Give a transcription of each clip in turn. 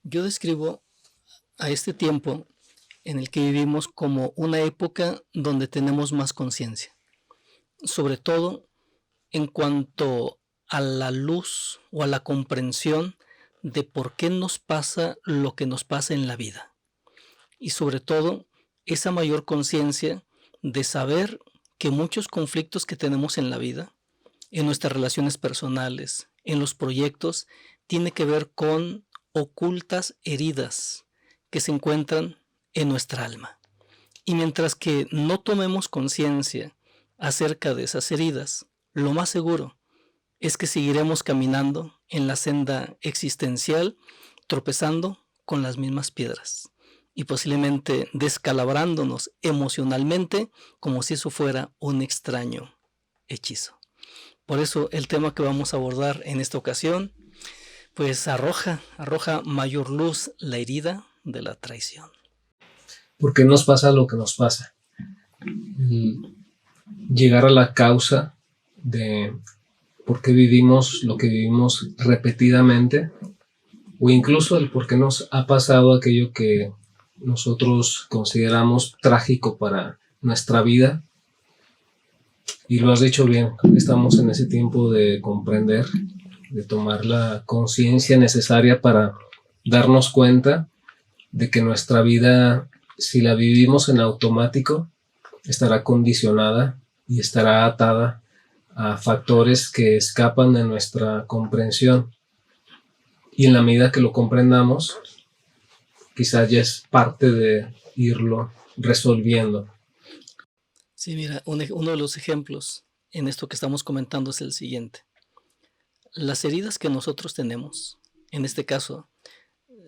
Yo describo a este tiempo en el que vivimos como una época donde tenemos más conciencia, sobre todo en cuanto a la luz o a la comprensión de por qué nos pasa lo que nos pasa en la vida. Y sobre todo esa mayor conciencia de saber que muchos conflictos que tenemos en la vida, en nuestras relaciones personales, en los proyectos, tiene que ver con ocultas heridas que se encuentran en nuestra alma. Y mientras que no tomemos conciencia acerca de esas heridas, lo más seguro es que seguiremos caminando en la senda existencial, tropezando con las mismas piedras y posiblemente descalabrándonos emocionalmente como si eso fuera un extraño hechizo. Por eso el tema que vamos a abordar en esta ocasión, pues arroja mayor luz la herida de la traición. ¿Por qué nos pasa lo que nos pasa? Llegar a la causa de por qué vivimos lo que vivimos repetidamente, o incluso el por qué nos ha pasado aquello que nosotros consideramos trágico para nuestra vida. Y lo has dicho bien, estamos en ese tiempo de comprender, de tomar la conciencia necesaria para darnos cuenta de que nuestra vida, si la vivimos en automático, estará condicionada y estará atada a factores que escapan de nuestra comprensión. Y en la medida que lo comprendamos, quizás ya es parte de irlo resolviendo. Sí, mira, uno de los ejemplos en esto que estamos comentando es el siguiente. Las heridas que nosotros tenemos, en este caso,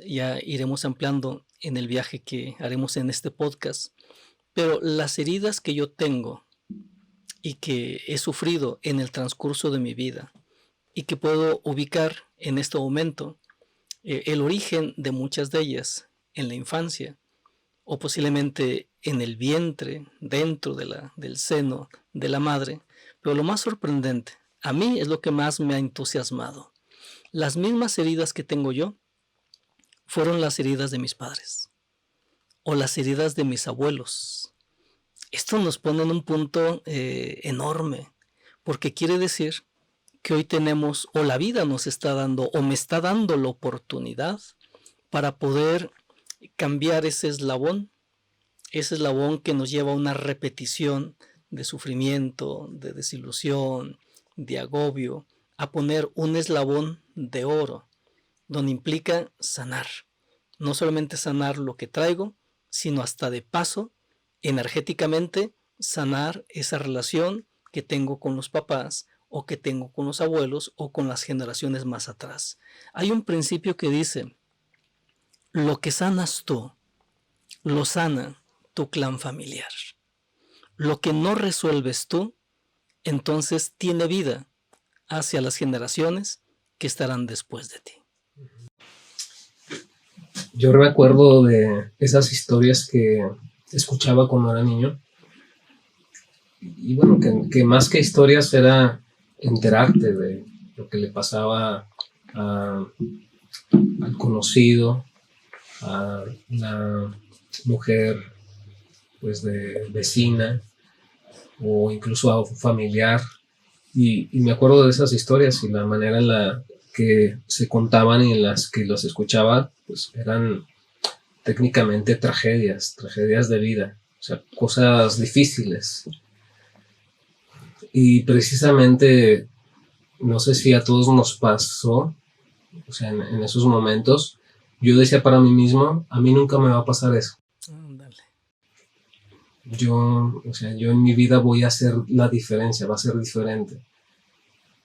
ya iremos ampliando en el viaje que haremos en este podcast, pero las heridas que yo tengo y que he sufrido en el transcurso de mi vida y que puedo ubicar en este momento, el origen de muchas de ellas en la infancia o posiblemente en el vientre, dentro del seno de la madre. Pero lo más sorprendente, a mí es lo que más me ha entusiasmado. Las mismas heridas que tengo yo fueron las heridas de mis padres o las heridas de mis abuelos. Esto nos pone en un punto enorme, porque quiere decir que hoy tenemos, o la vida nos está dando, o me está dando la oportunidad para poder cambiar ese eslabón que nos lleva a una repetición de sufrimiento, de desilusión, de agobio, a poner un eslabón de oro, donde implica sanar. No solamente sanar lo que traigo, sino hasta de paso, energéticamente, sanar esa relación que tengo con los papás o que tengo con los abuelos o con las generaciones más atrás. Hay un principio que dice, lo que sanas tú, lo sana tu clan familiar. Lo que no resuelves tú, entonces tiene vida hacia las generaciones que estarán después de ti. Yo recuerdo de esas historias que escuchaba cuando era niño. Y bueno, que más que historias era enterarte de lo que le pasaba al conocido, a la mujer pues de vecina o incluso a un familiar. Y me acuerdo de esas historias y la manera en la que se contaban y en las que los escuchaba, pues eran técnicamente tragedias de vida, o sea, cosas difíciles. Y precisamente, no sé si a todos nos pasó, o sea, en esos momentos, yo decía para mí mismo, a mí nunca me va a pasar eso. Yo en mi vida voy a hacer la diferencia, va a ser diferente.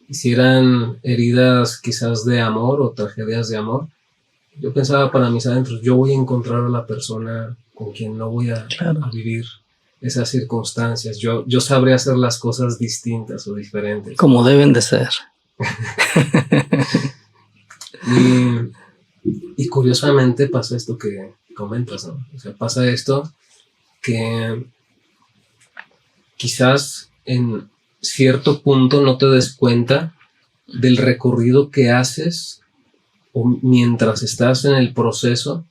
Y si eran heridas quizás de amor o tragedias de amor, yo pensaba para mis adentros, yo voy a encontrar a la persona con quien no voy a vivir esas circunstancias. Yo sabré hacer las cosas distintas o diferentes. Como deben de ser. Y curiosamente pasa esto que comentas, ¿no? O sea, pasa esto que quizás en cierto punto no te des cuenta del recorrido que haces o mientras estás en el proceso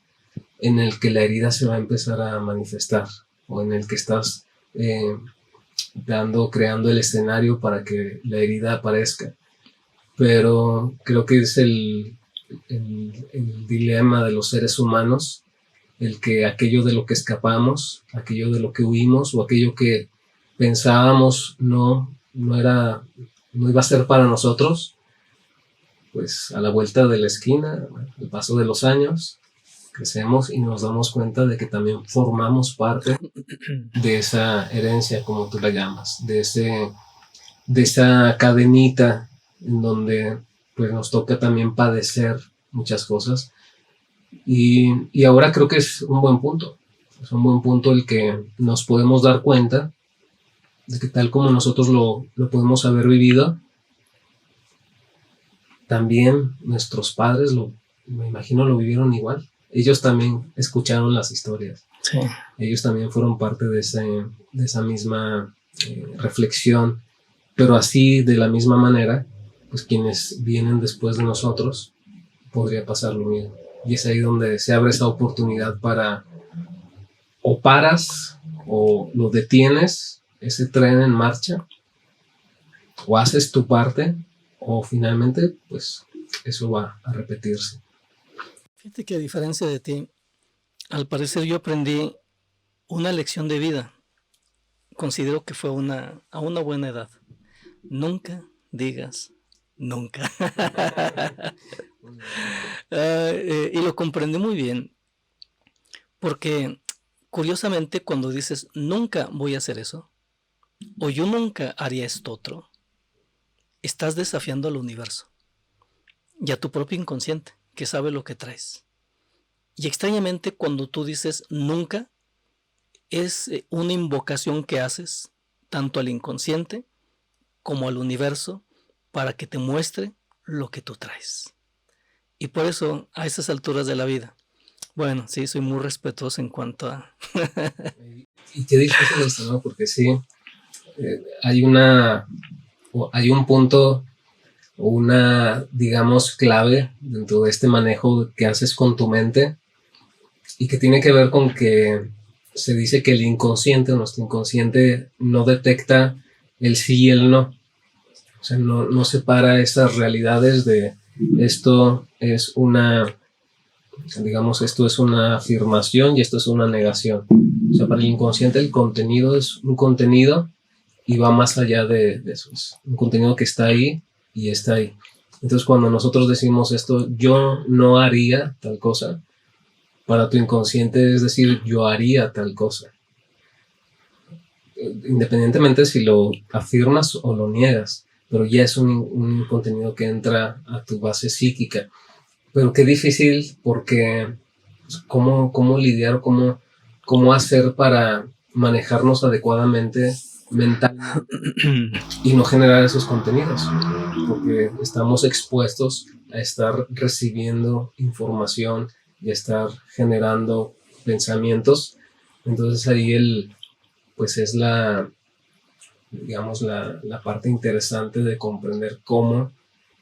en el que la herida se va a empezar a manifestar, o en el que estás creando el escenario para que la herida aparezca. Pero creo que es el dilema de los seres humanos, el que aquello de lo que escapamos, aquello de lo que huimos, o aquello que pensábamos no iba a ser para nosotros, pues a la vuelta de la esquina, al paso de los años, crecemos y nos damos cuenta de que también formamos parte de esa herencia, como tú la llamas, de esa cadenita en donde pues nos toca también padecer muchas cosas. Y ahora creo que es un buen punto. Es un buen punto el que nos podemos dar cuenta de que tal como nosotros lo podemos haber vivido, también nuestros padres, me imagino, lo vivieron igual. Ellos también escucharon las historias. Sí. Ellos también fueron parte de esa misma reflexión, pero así, de la misma manera, pues quienes vienen después de nosotros, podría pasar lo mismo. Y es ahí donde se abre esa oportunidad para o paras o lo detienes, ese tren en marcha, o haces tu parte, o finalmente, pues eso va a repetirse. Fíjate que a diferencia de ti, al parecer yo aprendí una lección de vida. Considero que fue a una buena edad. Nunca digas nunca. Y lo comprendí muy bien, porque curiosamente cuando dices nunca voy a hacer eso, o yo nunca haría esto otro, estás desafiando al universo y a tu propio inconsciente, que sabe lo que traes. Y extrañamente cuando tú dices nunca, es una invocación que haces tanto al inconsciente como al universo para que te muestre lo que tú traes. Y por eso, a estas alturas de la vida, bueno, sí, soy muy respetuoso en cuanto a... Y qué difícil esto, ¿no? Porque sí, hay un punto, una, digamos, clave dentro de este manejo que haces con tu mente, y que tiene que ver con que se dice que el inconsciente, nuestro inconsciente, no detecta el sí y el no. O sea, no separa esas realidades de esto es una, digamos, esto es una afirmación y esto es una negación. O sea, para el inconsciente el contenido es un contenido y va más allá de eso. Es un contenido que está ahí y está ahí. Entonces, cuando nosotros decimos esto, yo no haría tal cosa, para tu inconsciente es decir, yo haría tal cosa. Independientemente si lo afirmas o lo niegas, pero ya es un contenido que entra a tu base psíquica. Pero qué difícil, porque cómo lidiar, cómo hacer para manejarnos adecuadamente mentalmente y no generar esos contenidos, porque estamos expuestos a estar recibiendo información y a estar generando pensamientos. Entonces ahí pues es digamos, la parte interesante de comprender cómo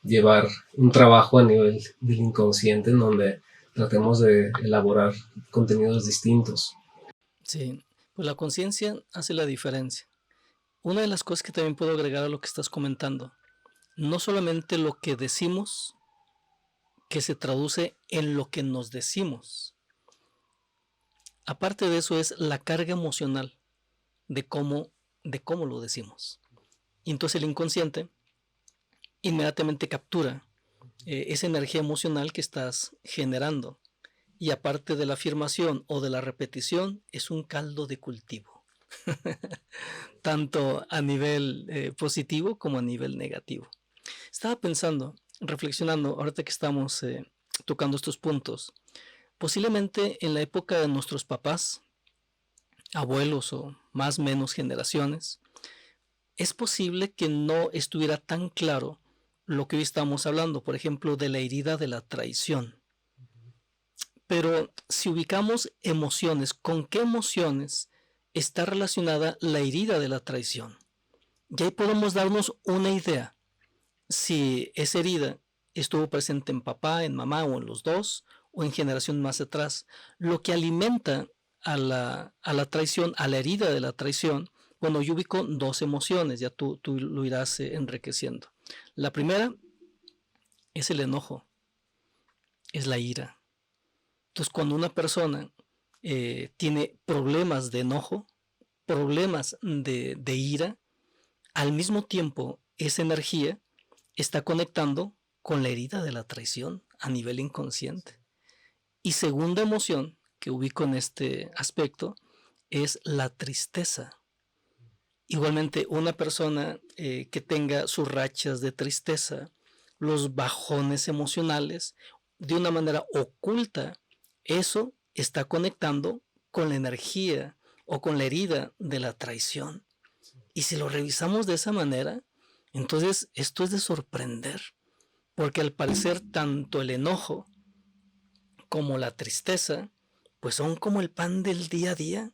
llevar un trabajo a nivel del inconsciente en donde tratemos de elaborar contenidos distintos. Sí, pues la conciencia hace la diferencia. Una de las cosas que también puedo agregar a lo que estás comentando, no solamente lo que decimos, que se traduce en lo que nos decimos. Aparte de eso es la carga emocional de cómo lo decimos. Y entonces el inconsciente inmediatamente captura esa energía emocional que estás generando. Y aparte de la afirmación o de la repetición, es un caldo de cultivo. Tanto a nivel positivo como a nivel negativo. Estaba pensando, reflexionando, ahorita que estamos tocando estos puntos, posiblemente en la época de nuestros papás, abuelos o más o menos generaciones, es posible que no estuviera tan claro lo que hoy estamos hablando, por ejemplo, de la herida de la traición. Pero si ubicamos emociones, ¿con qué emociones está relacionada la herida de la traición? Y ahí podemos darnos una idea si esa herida estuvo presente en papá, en mamá o en los dos, o en generación más atrás. Lo que alimenta a la traición, a la herida de la traición, bueno, yo ubico dos emociones, ya tú lo irás enriqueciendo. La primera es el enojo, es la ira. Entonces, cuando una persona tiene problemas de enojo, problemas de ira, al mismo tiempo esa energía está conectando con la herida de la traición a nivel inconsciente. Y segunda emoción que ubico en este aspecto es la tristeza. Igualmente, una persona que tenga sus rachas de tristeza, los bajones emocionales, de una manera oculta, eso está conectando con la energía o con la herida de la traición. Y si lo revisamos de esa manera, entonces esto es de sorprender, porque al parecer tanto el enojo como la tristeza, pues son como el pan del día a día.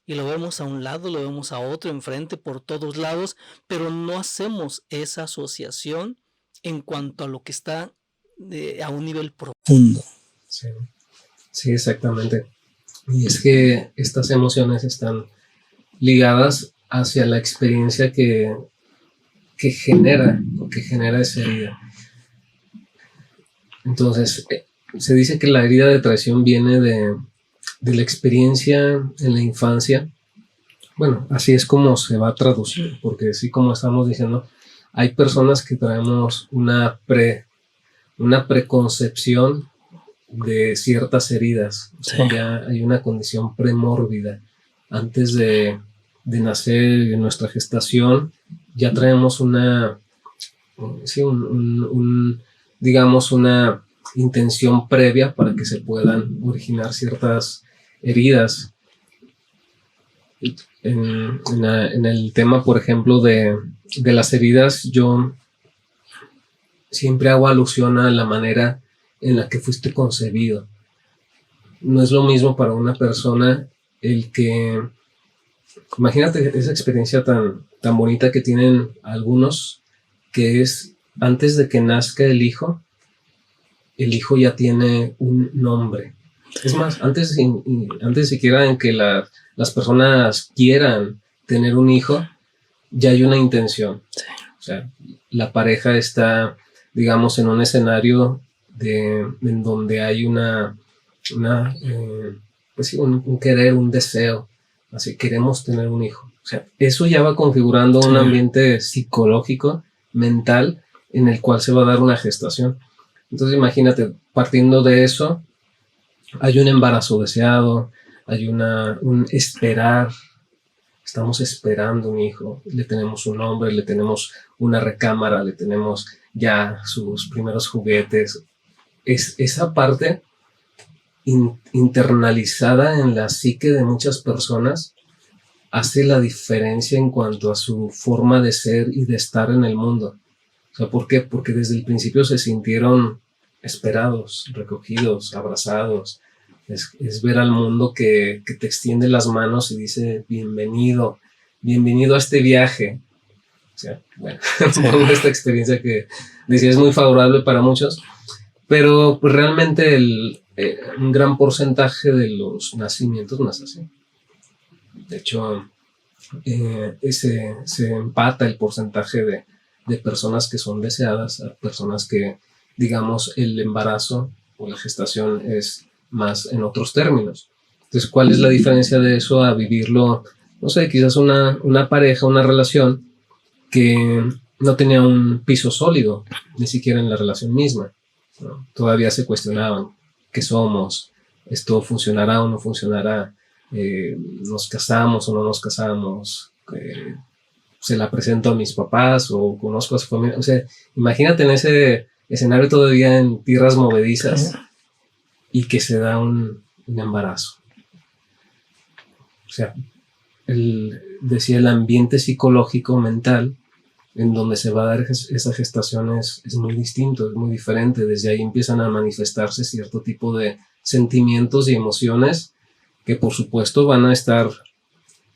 Y lo vemos a un lado, lo vemos a otro, enfrente, por todos lados, pero no hacemos esa asociación en cuanto a lo que está a un nivel profundo. Sí, sí, exactamente. Y es que estas emociones están ligadas hacia la experiencia que genera esa herida. Entonces, se dice que la herida de traición viene de la experiencia en la infancia. Bueno, así es como se va a traducir, porque así como estamos diciendo, hay personas que traemos una preconcepción de ciertas heridas. O sea, ya hay una condición premórbida. Antes de nacer, en nuestra gestación, ya traemos digamos, una intención previa para que se puedan originar ciertas heridas. En el tema, por ejemplo, de las heridas, yo siempre hago alusión a la manera en la que fuiste concebido. No es lo mismo para una persona el que... Imagínate esa experiencia tan bonita que tienen algunos, que es antes de que nazca el hijo ya tiene un nombre. Es más, antes siquiera en que las personas quieran tener un hijo, ya hay una intención. Sí. O sea, la pareja está, digamos, en un escenario en donde hay pues sí, un querer, un deseo. Así, queremos tener un hijo. O sea, eso ya va configurando un ambiente psicológico, mental, en el cual se va a dar una gestación. Entonces, imagínate, partiendo de eso, hay un embarazo deseado, hay un esperar. Estamos esperando un hijo, le tenemos un nombre, le tenemos una recámara, le tenemos ya sus primeros juguetes. Es esa parte internalizada en la psique de muchas personas hace la diferencia en cuanto a su forma de ser y de estar en el mundo. O sea, ¿por qué? Porque desde el principio se sintieron esperados, recogidos, abrazados. Es ver al mundo que te extiende las manos y dice bienvenido a este viaje. O sea, bueno, esta experiencia que decía es muy favorable para muchos, pero pues realmente un gran porcentaje de los nacimientos no es así. De hecho, se empata el porcentaje de personas que son deseadas a personas que, digamos, el embarazo o la gestación es más en otros términos. Entonces, ¿cuál es la diferencia de eso a vivirlo? No sé, quizás una pareja, una relación que no tenía un piso sólido, ni siquiera en la relación misma, ¿no? Todavía se cuestionaban qué somos, esto funcionará o no funcionará, nos casamos o no nos casamos, se la presento a mis papás o conozco a su familia. O sea, imagínate en ese escenario todavía en tierras movedizas y que se da un embarazo. O sea, decía el ambiente psicológico mental en donde se va a dar esa gestación es muy distinto, es muy diferente. Desde ahí empiezan a manifestarse cierto tipo de sentimientos y emociones que por supuesto van a estar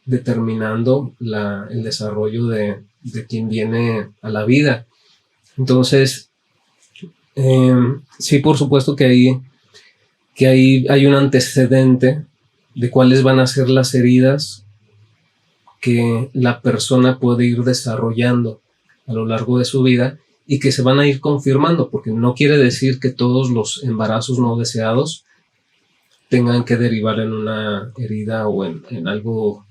determinando el desarrollo de quien viene a la vida. Entonces, Sí, por supuesto que ahí hay un antecedente de cuáles van a ser las heridas que la persona puede ir desarrollando a lo largo de su vida y que se van a ir confirmando, porque no quiere decir que todos los embarazos no deseados tengan que derivar en una herida o en algo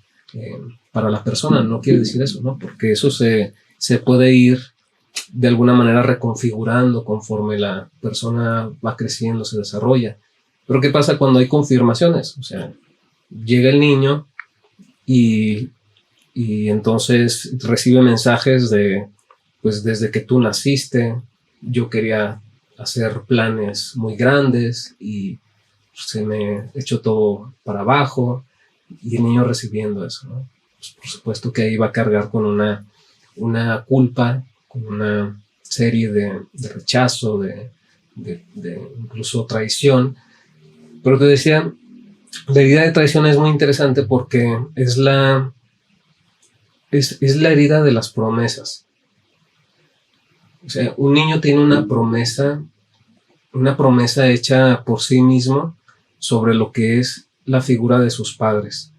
para la persona. No quiere decir eso, ¿no? Porque eso se puede ir de alguna manera reconfigurando conforme la persona va creciendo, se desarrolla. Pero ¿qué pasa cuando hay confirmaciones? O sea, llega el niño y, y entonces recibe mensajes de, pues desde que tú naciste, yo quería hacer planes muy grandes y se me echó todo para abajo, y el niño recibiendo eso, ¿no? Pues por supuesto que ahí va a cargar con una culpa, con una serie de rechazo, de incluso traición. Pero te decía, la herida de traición es muy interesante porque es la herida de las promesas. O sea, un niño tiene una promesa hecha por sí mismo sobre lo que es la figura de sus padres.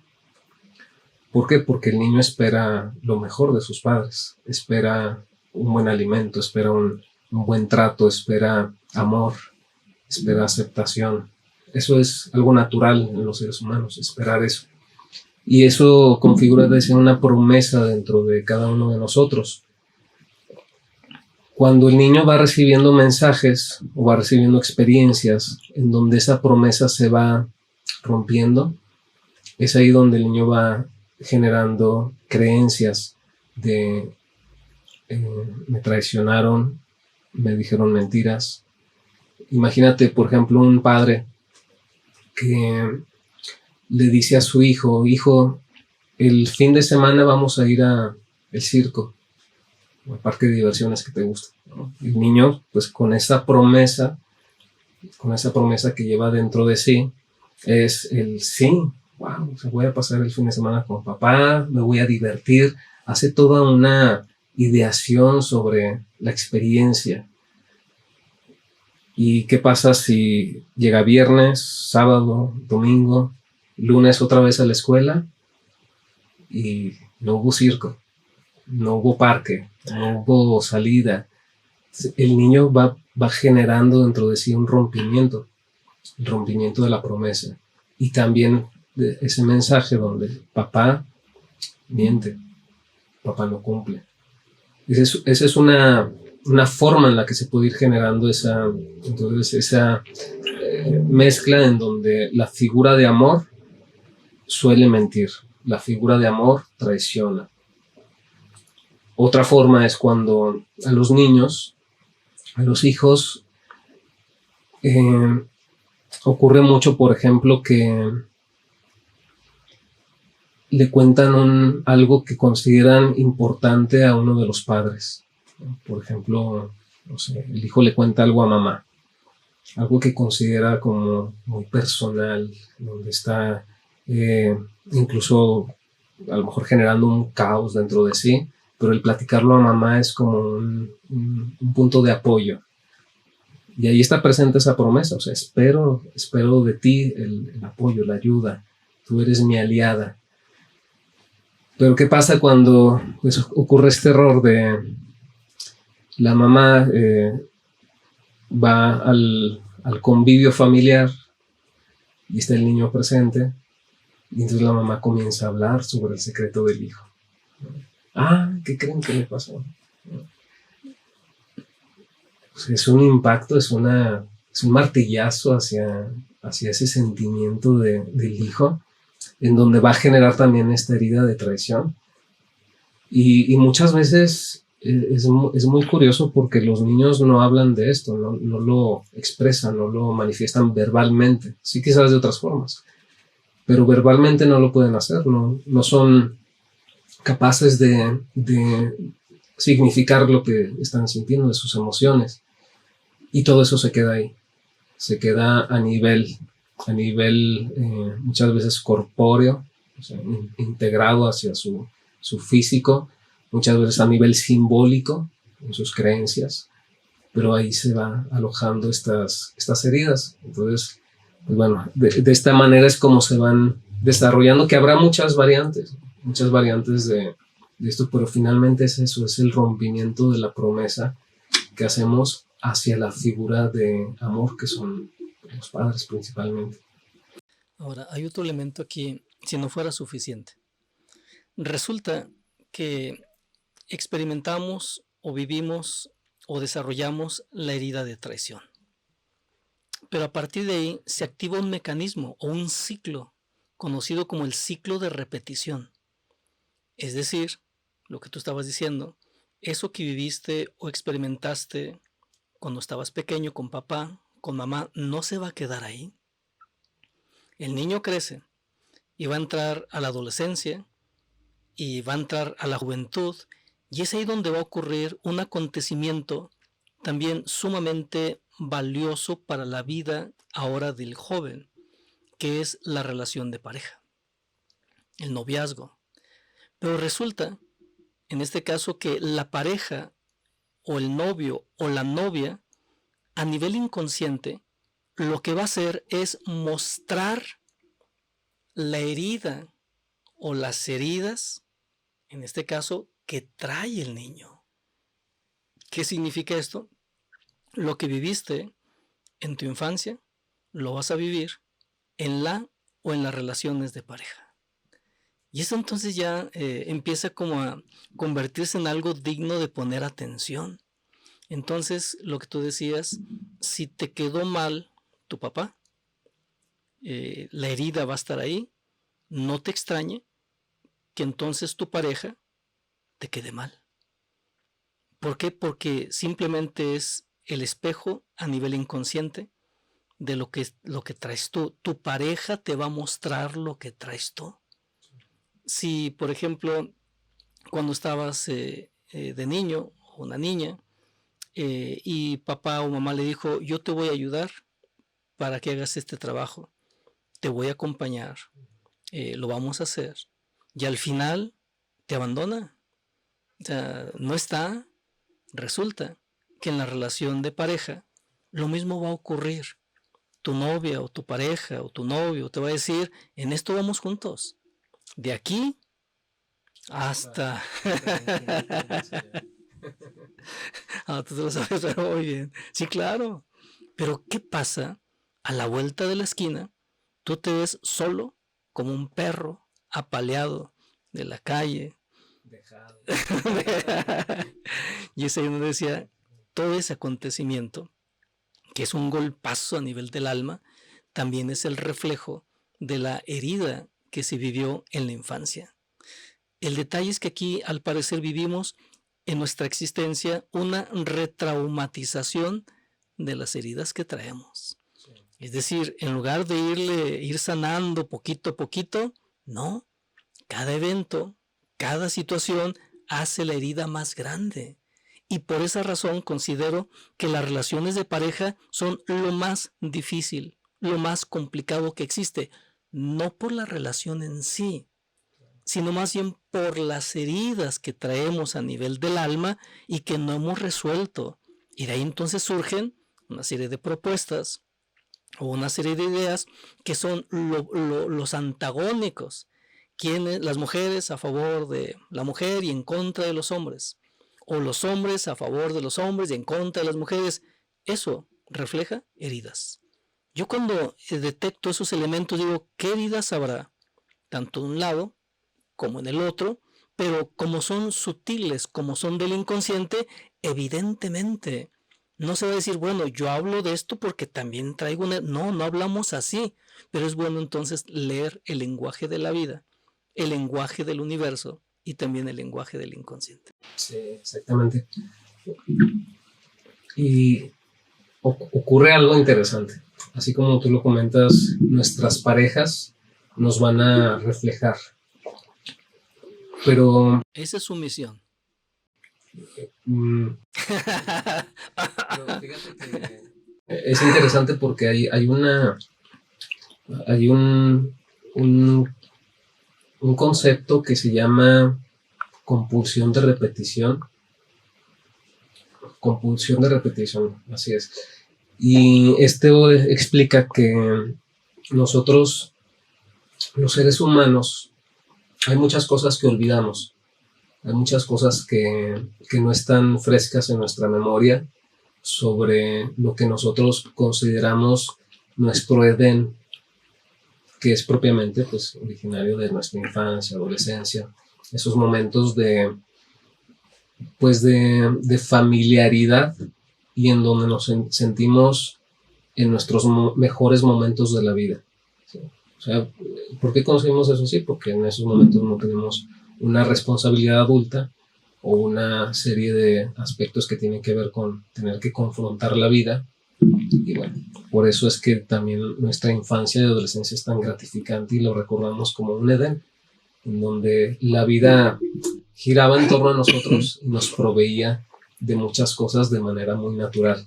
¿Por qué? Porque el niño espera lo mejor de sus padres, espera un buen alimento, espera un buen trato, espera amor, espera aceptación. Eso es algo natural en los seres humanos, esperar eso. Y eso configura desde una promesa dentro de cada uno de nosotros. Cuando el niño va recibiendo mensajes o va recibiendo experiencias en donde esa promesa se va rompiendo, es ahí donde el niño va generando creencias de me traicionaron, me dijeron mentiras. Imagínate, por ejemplo, un padre que le dice a su hijo, hijo, el fin de semana vamos a ir al circo, o al parque de diversiones que te gusta, ¿no? El niño, pues con esa promesa que lleva dentro de sí, es el sí, wow, voy a pasar el fin de semana con papá, me voy a divertir, hace toda una ideación sobre la experiencia. ¿Y qué pasa si llega viernes, sábado, domingo, lunes otra vez a la escuela y no hubo circo, no hubo parque, no hubo salida? El niño va generando dentro de sí un rompimiento, el rompimiento de la promesa. Y también de ese mensaje donde papá miente, papá no cumple. Esa es una forma en la que se puede ir generando esa mezcla en donde la figura de amor suele mentir, la figura de amor traiciona. Otra forma es cuando a los niños, a los hijos, ocurre mucho, por ejemplo, que le cuentan algo que consideran importante a uno de los padres. Por ejemplo, no sé, el hijo le cuenta algo a mamá, algo que considera como muy personal, donde está incluso a lo mejor generando un caos dentro de sí, pero el platicarlo a mamá es como un punto de apoyo. Y ahí está presente esa promesa, o sea, espero de ti el apoyo, la ayuda, tú eres mi aliada. Pero ¿qué pasa cuando pues, ocurre este error de la mamá va al convivio familiar y está el niño presente, y entonces la mamá comienza a hablar sobre el secreto del hijo? Ah, ¿qué creen que le pasó? Pues es un impacto, es un martillazo hacia ese sentimiento del hijo, en donde va a generar también esta herida de traición. Y muchas veces es muy curioso porque los niños no hablan de esto, no lo expresan, no lo manifiestan verbalmente, sí quizás de otras formas, pero verbalmente no lo pueden hacer, no son capaces de significar lo que están sintiendo, de sus emociones, y todo eso se queda ahí, se queda a nivel muchas veces corpóreo, o sea, integrado hacia su físico, muchas veces a nivel simbólico en sus creencias, pero ahí se van alojando estas heridas. Entonces, pues bueno, de esta manera es como se van desarrollando, que habrá muchas variantes de esto, pero finalmente es eso, es el rompimiento de la promesa que hacemos hacia la figura de amor que son los padres principalmente. Ahora, hay otro elemento aquí, si no fuera suficiente. Resulta que experimentamos o vivimos o desarrollamos la herida de traición. Pero a partir de ahí se activa un mecanismo o un ciclo conocido como el ciclo de repetición. Es decir, lo que tú estabas diciendo, eso que viviste o experimentaste cuando estabas pequeño con papá, con mamá, no se va a quedar ahí. El niño crece y va a entrar a la adolescencia y va a entrar a la juventud, y es ahí donde va a ocurrir un acontecimiento también sumamente valioso para la vida ahora del joven, que es la relación de pareja, el noviazgo. Pero resulta, en este caso, que la pareja o el novio o la novia, a nivel inconsciente, lo que va a hacer es mostrar la herida o las heridas, en este caso, que trae el niño. ¿Qué significa esto? Lo que viviste en tu infancia, lo vas a vivir en la o en las relaciones de pareja. Y eso entonces ya empieza como a convertirse en algo digno de poner atención. Entonces, lo que tú decías, si te quedó mal tu papá, la herida va a estar ahí, no te extrañe que entonces tu pareja te quede mal. ¿Por qué? Porque simplemente es el espejo a nivel inconsciente de lo que traes tú. Tu pareja te va a mostrar lo que traes tú. Si, por ejemplo, cuando estabas de niño o una niña y papá o mamá le dijo, yo te voy a ayudar para que hagas este trabajo, te voy a acompañar, lo vamos a hacer, y al final te abandona, o sea, no está. Resulta que en la relación de pareja lo mismo va a ocurrir. Tu novia o tu pareja o tu novio te va a decir, en esto vamos juntos, de aquí hasta... Ah, tú te lo sabes, pero muy bien. Sí, claro. Pero ¿qué pasa? A la vuelta de la esquina, tú te ves solo como un perro apaleado de la calle. Dejado. Y ese uno decía, todo ese acontecimiento, que es un golpazo a nivel del alma, también es el reflejo de la herida que se vivió en la infancia. El detalle es que aquí, al parecer, vivimos en nuestra existencia una retraumatización de las heridas que traemos. Sí. Es decir, en lugar de ir sanando poquito a poquito, no, cada evento, cada situación hace la herida más grande. Y por esa razón considero que las relaciones de pareja son lo más difícil, lo más complicado que existe. No por la relación en sí, sino más bien por las heridas que traemos a nivel del alma y que no hemos resuelto. Y de ahí entonces surgen una serie de propuestas o una serie de ideas que son los antagónicos. Las mujeres a favor de la mujer y en contra de los hombres, o los hombres a favor de los hombres y en contra de las mujeres. Eso refleja heridas. Yo cuando detecto esos elementos digo, ¿qué heridas habrá? Tanto de un lado como en el otro, pero como son sutiles, como son del inconsciente, evidentemente no se va a decir, bueno, yo hablo de esto porque también traigo una... No, no hablamos así, pero es bueno entonces leer el lenguaje de la vida, el lenguaje del universo y también el lenguaje del inconsciente. Sí, exactamente. Y ocurre algo interesante. Así como tú lo comentas, nuestras parejas nos van a reflejar. Pero... esa es su misión. Pero fíjate que es interesante porque hay un concepto que se llama compulsión de repetición, compulsión de repetición, así es. Y esto explica que nosotros, los seres humanos, hay muchas cosas que olvidamos, hay muchas cosas que no están frescas en nuestra memoria sobre lo que nosotros consideramos nuestro Edén, que es propiamente pues, originario de nuestra infancia, adolescencia, esos momentos pues de familiaridad y en donde nos sentimos en nuestros mejores momentos de la vida. ¿Sí? O sea, ¿por qué conseguimos eso? Sí, porque en esos momentos no tenemos una responsabilidad adulta o una serie de aspectos que tienen que ver con tener que confrontar la vida. Y bueno, por eso es que también nuestra infancia y adolescencia es tan gratificante y lo recordamos como un Edén, en donde la vida giraba en torno a nosotros y nos proveía de muchas cosas de manera muy natural.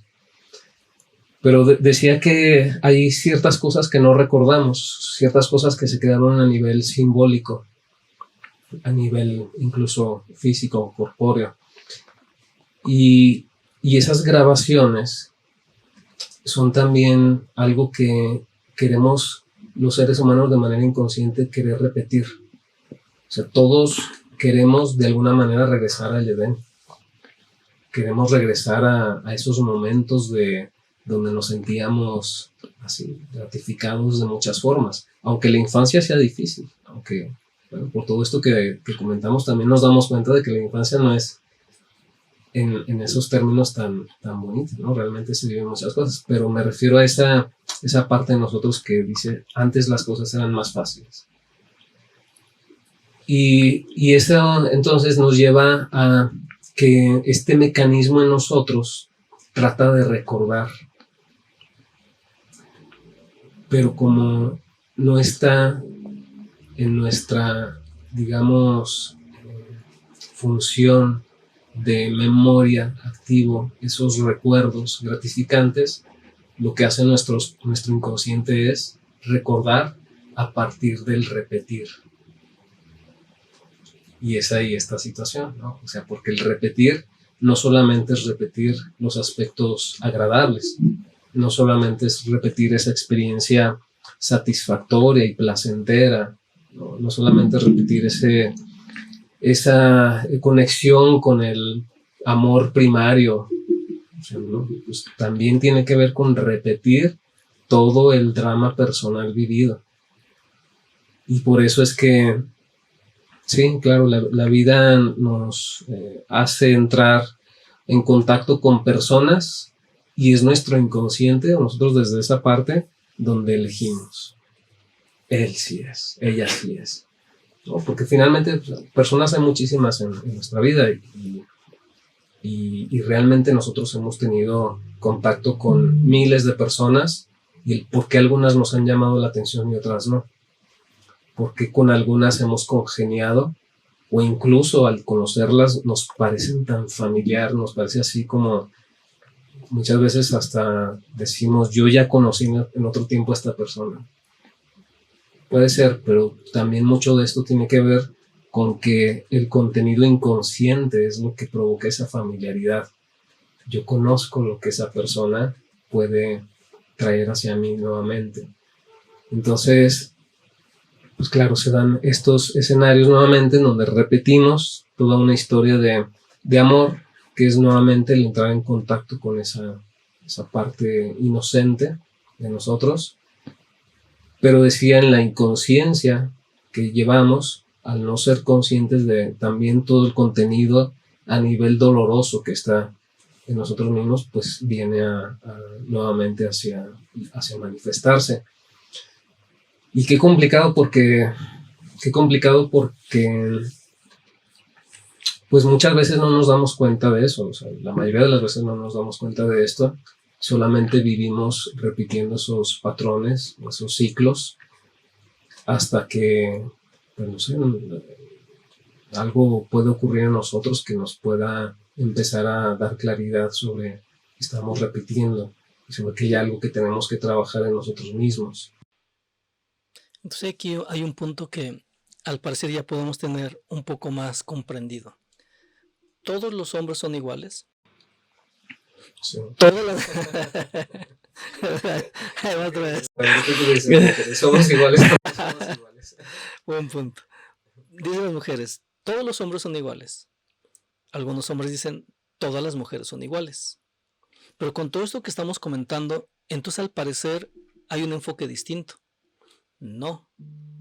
Pero decía que hay ciertas cosas que no recordamos, ciertas cosas que se quedaron a nivel simbólico, a nivel incluso físico, corpóreo. Y esas grabaciones son también algo que queremos los seres humanos de manera inconsciente querer repetir. O sea, todos queremos de alguna manera regresar al Edén. Queremos regresar a esos momentos de donde nos sentíamos así gratificados de muchas formas, aunque la infancia sea difícil, aunque bueno, por todo esto que comentamos también nos damos cuenta de que la infancia no es en esos términos tan bonitos, ¿no? Realmente se viven muchas cosas, pero me refiero a esa parte de nosotros que dice, antes las cosas eran más fáciles. Y eso entonces nos lleva a que este mecanismo en nosotros trata de recordar, pero como no está en nuestra, digamos, función de memoria activo, esos recuerdos gratificantes, lo que hace nuestro inconsciente es recordar a partir del repetir. Y es ahí esta situación, ¿no? O sea, porque el repetir no solamente es repetir los aspectos agradables, no solamente es repetir esa experiencia satisfactoria y placentera, no solamente es repetir esa conexión con el amor primario, o sea, ¿no? Pues también tiene que ver con repetir todo el drama personal vivido. Y por eso es que sí, claro, la vida nos hace entrar en contacto con personas y es nuestro inconsciente, nosotros desde esa parte, donde elegimos. Él sí es, ella sí es. ¿No? Porque finalmente personas hay muchísimas en nuestra vida y realmente nosotros hemos tenido contacto con miles de personas y el por qué algunas nos han llamado la atención y otras no. Porque con algunas hemos congeniado o incluso al conocerlas nos parecen tan familiar, nos parece así como muchas veces hasta decimos yo ya conocí en otro tiempo a esta persona. Puede ser, pero también mucho de esto tiene que ver con que el contenido inconsciente es lo que provoca esa familiaridad. Yo conozco lo que esa persona puede traer hacia mí nuevamente. Entonces, pues claro, se dan estos escenarios nuevamente en donde repetimos toda una historia de amor, que es nuevamente el entrar en contacto con esa parte inocente de nosotros. Pero decía en la inconsciencia que llevamos, al no ser conscientes de también todo el contenido a nivel doloroso que está en nosotros mismos, pues viene nuevamente hacia manifestarse. Y qué complicado porque pues muchas veces no nos damos cuenta de eso, o sea, la mayoría de las veces no nos damos cuenta de esto, solamente vivimos repitiendo esos patrones, esos ciclos, hasta que, pues no sé, algo puede ocurrir en nosotros que nos pueda empezar a dar claridad sobre que estamos repitiendo y sobre que hay algo que tenemos que trabajar en nosotros mismos. Entonces aquí hay un punto que al parecer ya podemos tener un poco más comprendido. ¿Todos los hombres son iguales? Sí. Todas las... Ahí va otra vez. Bueno, ¿qué tú dices? Somos iguales, todos somos iguales. Buen punto. Dicen las mujeres, todos los hombres son iguales. Algunos hombres dicen, todas las mujeres son iguales. Pero con todo esto que estamos comentando, entonces al parecer hay un enfoque distinto. No,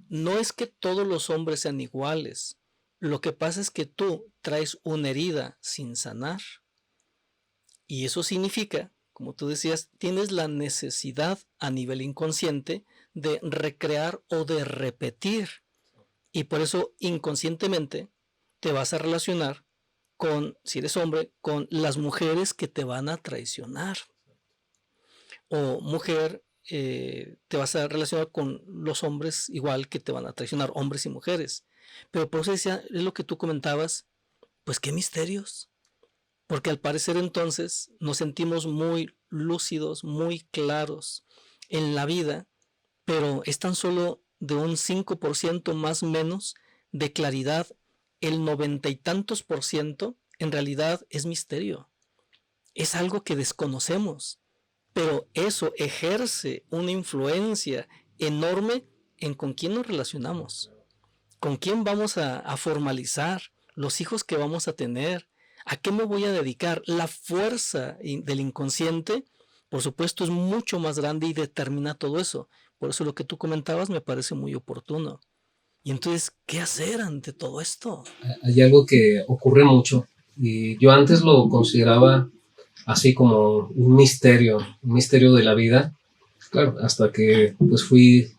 no es que todos los hombres sean iguales. Lo que pasa es que tú traes una herida sin sanar. Y eso significa, como tú decías, tienes la necesidad a nivel inconsciente de recrear o de repetir. Y por eso inconscientemente te vas a relacionar con, si eres hombre, con las mujeres que te van a traicionar. O mujer, te vas a relacionar con los hombres igual que te van a traicionar, hombres y mujeres. Pero por eso decía, es lo que tú comentabas, pues qué misterios. Porque al parecer entonces nos sentimos muy lúcidos, muy claros en la vida, pero es tan solo de un 5% más o menos de claridad. El 90 y tantos por ciento en realidad es misterio. Es algo que desconocemos, pero eso ejerce una influencia enorme en con quién nos relacionamos, con quién vamos a formalizar, los hijos que vamos a tener, a qué me voy a dedicar. La fuerza del inconsciente, por supuesto, es mucho más grande y determina todo eso. Por eso lo que tú comentabas me parece muy oportuno. Y entonces, ¿qué hacer ante todo esto? Hay algo que ocurre mucho y yo antes lo consideraba así como un misterio de la vida. Claro, hasta que pues fui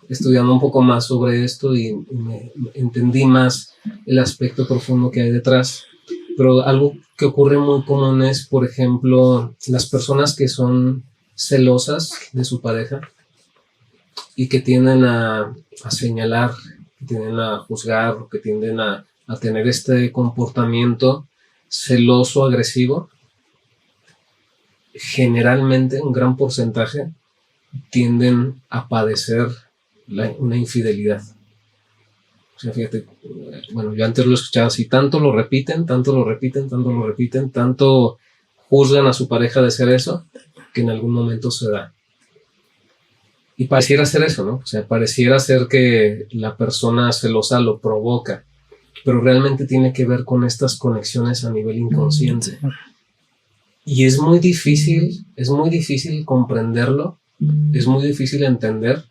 estudiando un poco más sobre esto y me entendí más el aspecto profundo que hay detrás. Pero algo que ocurre muy común es, por ejemplo, las personas que son celosas de su pareja y que tienden a señalar, que tienden a juzgar, que tienden a tener este comportamiento celoso, agresivo. Generalmente, un gran porcentaje tienden a padecer una infidelidad. O sea, fíjate, bueno, yo antes lo escuchaba así, tanto lo repiten, tanto lo repiten, tanto lo repiten, tanto juzgan a su pareja de ser eso, que en algún momento se da. Y pareciera ser eso, ¿no? O sea, pareciera ser que la persona celosa lo provoca, pero realmente tiene que ver con estas conexiones a nivel inconsciente. Y es muy difícil comprenderlo, es muy difícil entender.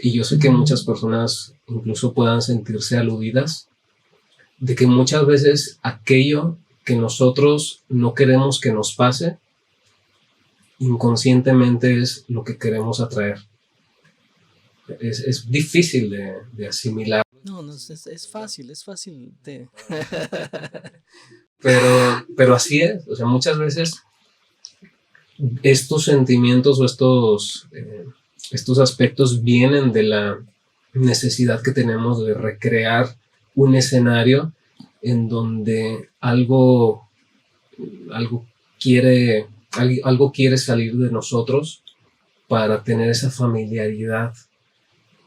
Y yo sé que muchas personas incluso puedan sentirse aludidas de que muchas veces aquello que nosotros no queremos que nos pase, inconscientemente es lo que queremos atraer. Es difícil de asimilar. No, no es fácil, es fácil de... pero así es. O sea, muchas veces estos sentimientos o estos aspectos vienen de la necesidad que tenemos de recrear un escenario en donde algo quiere salir de nosotros para tener esa familiaridad.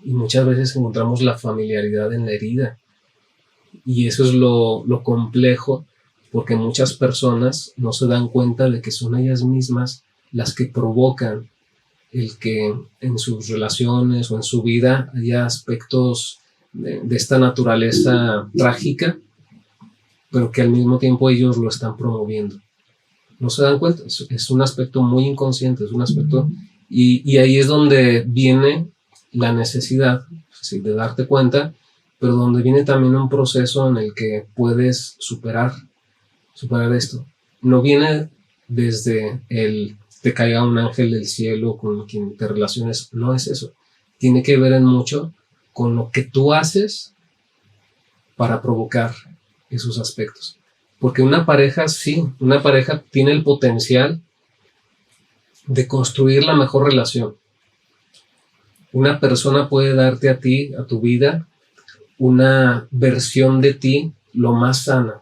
Y muchas veces encontramos la familiaridad en la herida. Y eso es lo complejo, porque muchas personas no se dan cuenta de que son ellas mismas las que provocan el que en sus relaciones o en su vida haya aspectos de esta naturaleza trágica, pero que al mismo tiempo ellos lo están promoviendo. No se dan cuenta, es un aspecto muy inconsciente, es un aspecto, y ahí es donde viene la necesidad, sí, de darte cuenta, pero donde viene también un proceso en el que puedes superar esto. No viene desde el te caiga un ángel del cielo con quien te relaciones, no es eso. Tiene que ver en mucho con lo que tú haces para provocar esos aspectos. Porque una pareja, sí, una pareja tiene el potencial de construir la mejor relación. Una persona puede darte a ti, a tu vida, una versión de ti lo más sana.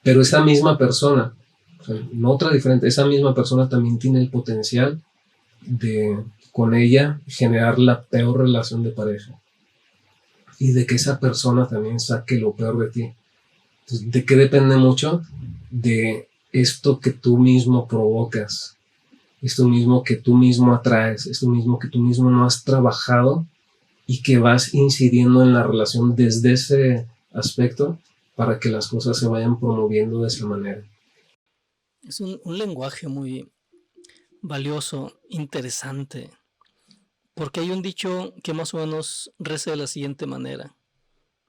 Pero esa misma persona, o sea, no otra diferente, esa misma persona también tiene el potencial de con ella generar la peor relación de pareja. Y de que esa persona también saque lo peor de ti. Entonces, ¿de qué depende mucho? De esto que tú mismo provocas, esto mismo que tú mismo atraes, esto mismo que tú mismo no has trabajado y que vas incidiendo en la relación desde ese aspecto para que las cosas se vayan promoviendo de esa manera. Es un lenguaje muy valioso, interesante, porque hay un dicho que más o menos reza de la siguiente manera: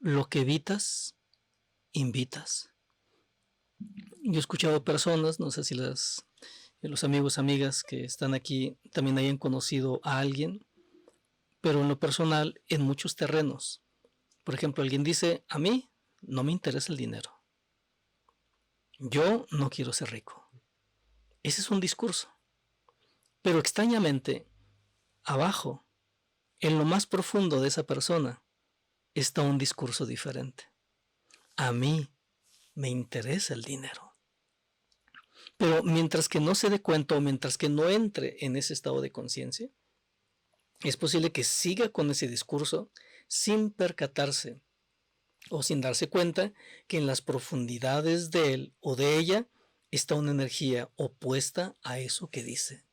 lo que evitas, invitas. Yo he escuchado personas, no sé si los amigos, amigas que están aquí también hayan conocido a alguien, pero en lo personal, en muchos terrenos. Por ejemplo, alguien dice: a mí no me interesa el dinero. Yo no quiero ser rico. Ese es un discurso. Pero extrañamente, abajo, en lo más profundo de esa persona, está un discurso diferente. A mí me interesa el dinero. Pero mientras que no se dé cuenta o mientras que no entre en ese estado de conciencia, es posible que siga con ese discurso sin percatarse o sin darse cuenta que en las profundidades de él o de ella está una energía opuesta a eso que dice.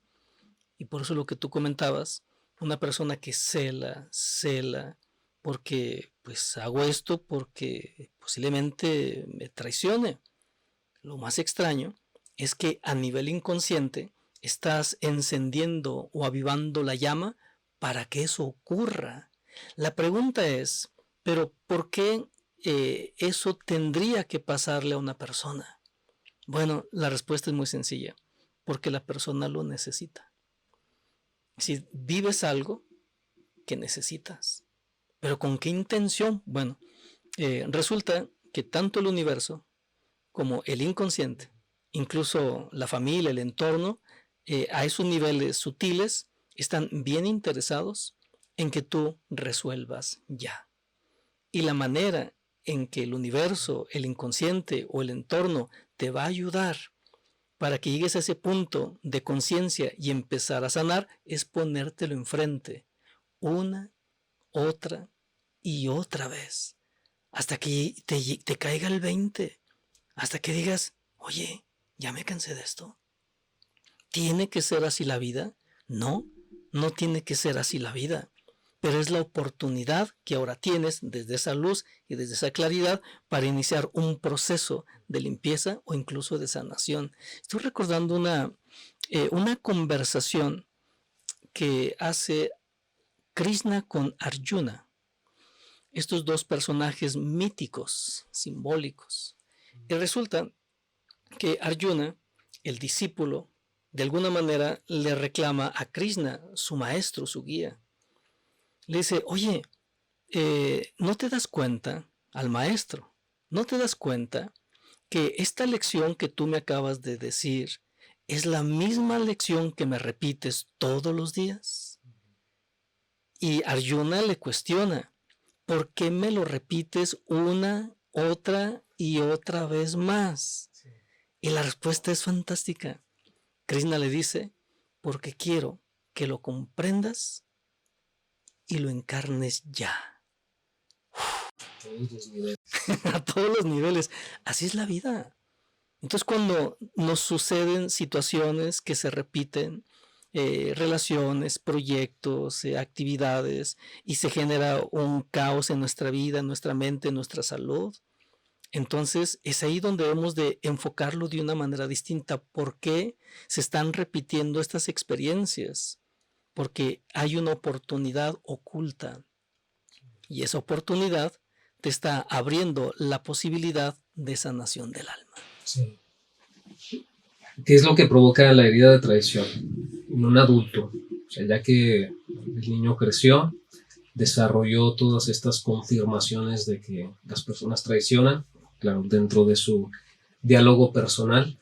Y por eso lo que tú comentabas, una persona que cela, porque pues hago esto porque posiblemente me traicione. Lo más extraño es que a nivel inconsciente estás encendiendo o avivando la llama para que eso ocurra. La pregunta es, ¿pero por qué eso tendría que pasarle a una persona? Bueno, la respuesta es muy sencilla, porque la persona lo necesita. Si vives algo que necesitas, pero ¿con qué intención? Bueno, resulta que tanto el universo como el inconsciente, incluso la familia, el entorno, a esos niveles sutiles, están bien interesados en que tú resuelvas ya. Y la manera en que el universo, el inconsciente o el entorno te va a ayudar para que llegues a ese punto de conciencia y empezar a sanar es ponértelo enfrente una, otra y otra vez, hasta que te caiga el 20, hasta que digas: oye, ya me cansé de esto. ¿Tiene que ser así la vida? No, no tiene que ser así la vida, pero es la oportunidad que ahora tienes desde esa luz y desde esa claridad para iniciar un proceso de limpieza o incluso de sanación. Estoy recordando una conversación que hace Krishna con Arjuna, estos dos personajes míticos, simbólicos. Y resulta que Arjuna, el discípulo, de alguna manera le reclama a Krishna, su maestro, su guía. Le dice: oye, ¿no te das cuenta, al maestro, no te das cuenta que esta lección que tú me acabas de decir es la misma lección que me repites todos los días? Y Arjuna le cuestiona: ¿por qué me lo repites una, otra y otra vez más? Sí. Y la respuesta es fantástica. Krishna le dice: porque quiero que lo comprendas y lo encarnes ya. A todos los niveles. Así es la vida. Entonces, cuando nos suceden situaciones que se repiten, relaciones, proyectos, actividades, y se genera un caos en nuestra vida, en nuestra mente, en nuestra salud, entonces es ahí donde debemos de enfocarlo de una manera distinta. ¿Por qué se están repitiendo estas experiencias? Porque hay una oportunidad oculta, y esa oportunidad te está abriendo la posibilidad de sanación del alma. Sí. ¿Qué es lo que provoca la herida de traición en un adulto? O sea, ya que el niño creció, desarrolló todas estas confirmaciones de que las personas traicionan, claro, dentro de su diálogo personal.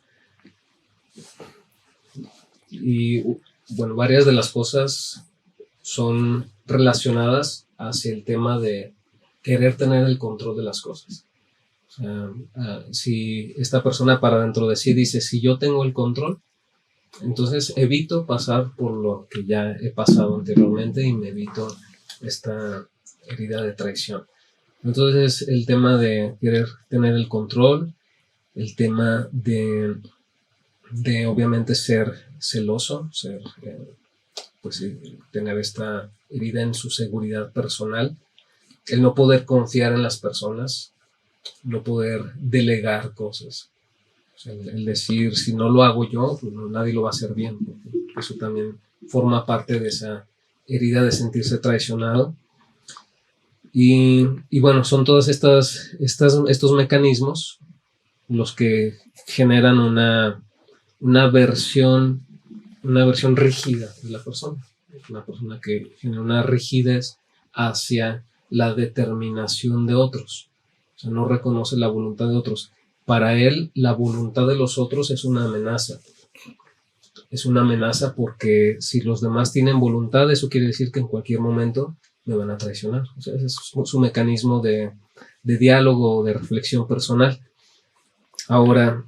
Y bueno, varias de las cosas son relacionadas hacia el tema de querer tener el control de las cosas. O sea, si esta persona para dentro de sí dice: si yo tengo el control, entonces evito pasar por lo que ya he pasado anteriormente y me evito esta herida de traición. Entonces el tema de querer tener el control, el tema de de obviamente ser celoso, tener esta herida en su seguridad personal, el no poder confiar en las personas, no poder delegar cosas. O sea, el decir, si no lo hago yo, pues nadie lo va a hacer bien. Eso también forma parte de esa herida de sentirse traicionado. Y bueno, son todos estos mecanismos los que generan una versión rígida de la persona. Una persona que genera una rigidez hacia la determinación de otros. O sea, no reconoce la voluntad de otros. Para él, la voluntad de los otros es una amenaza. Es una amenaza porque si los demás tienen voluntad, eso quiere decir que en cualquier momento me van a traicionar. O sea, ese es su mecanismo de diálogo, de reflexión personal. Ahora,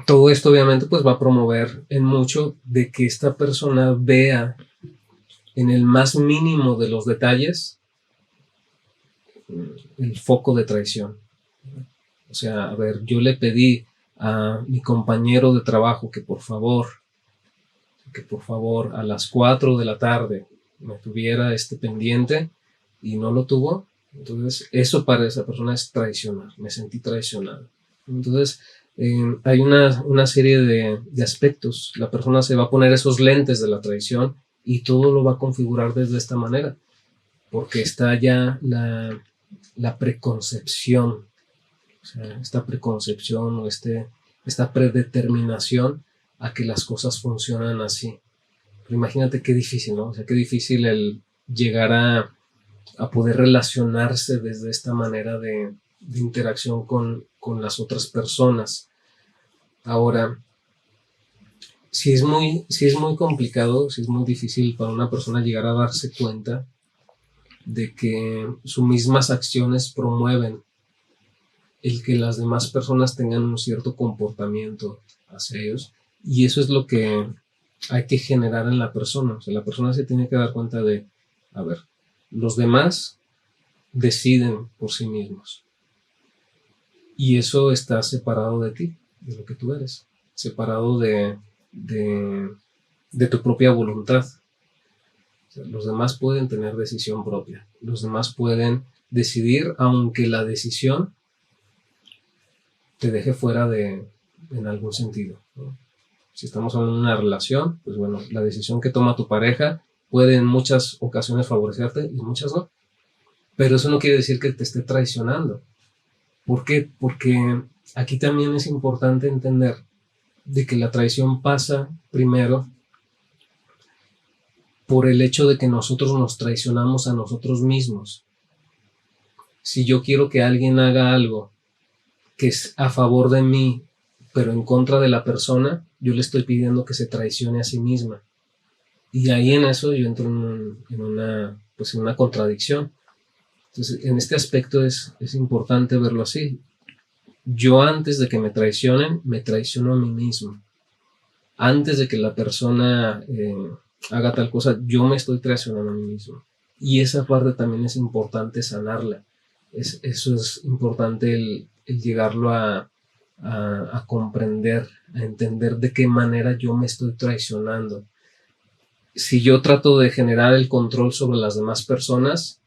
todo esto obviamente pues va a promover en mucho de que esta persona vea en el más mínimo de los detalles el foco de traición. O sea, a ver, yo le pedí a mi compañero de trabajo que por favor a las 4 de la tarde me tuviera pendiente y no lo tuvo. Entonces eso para esa persona es traicionar, me sentí traicionado. Entonces hay una serie de aspectos. La persona se va a poner esos lentes de la traición y todo lo va a configurar desde esta manera, porque está ya la preconcepción, o sea, esta preconcepción o esta predeterminación a que las cosas funcionan así. Pero imagínate qué difícil, ¿no? O sea, qué difícil el llegar a poder relacionarse desde esta manera de interacción con las otras personas. Ahora, si es muy complicado, si es muy difícil para una persona llegar a darse cuenta de que sus mismas acciones promueven el que las demás personas tengan un cierto comportamiento hacia ellos, y eso es lo que hay que generar en la persona. O sea, la persona se tiene que dar cuenta de, a ver, los demás deciden por sí mismos y eso está separado de ti, de lo que tú eres, separado de tu propia voluntad. O sea, los demás pueden tener decisión propia, los demás pueden decidir, aunque la decisión te deje fuera en algún sentido, ¿no? Si estamos hablando de una relación, pues bueno, la decisión que toma tu pareja puede en muchas ocasiones favorecerte y muchas no. Pero eso no quiere decir que te esté traicionando. ¿Por qué? Porque aquí también es importante entender de que la traición pasa primero por el hecho de que nosotros nos traicionamos a nosotros mismos. Si yo quiero que alguien haga algo que es a favor de mí, pero en contra de la persona, yo le estoy pidiendo que se traicione a sí misma. Y ahí en eso yo entro en una contradicción. Entonces, en este aspecto es importante verlo así. Yo antes de que me traicionen, me traiciono a mí mismo. Antes de que la persona haga tal cosa, yo me estoy traicionando a mí mismo. Y esa parte también es importante sanarla. Eso es importante el llegarlo a comprender, a entender de qué manera yo me estoy traicionando. Si yo trato de generar el control sobre las demás personas,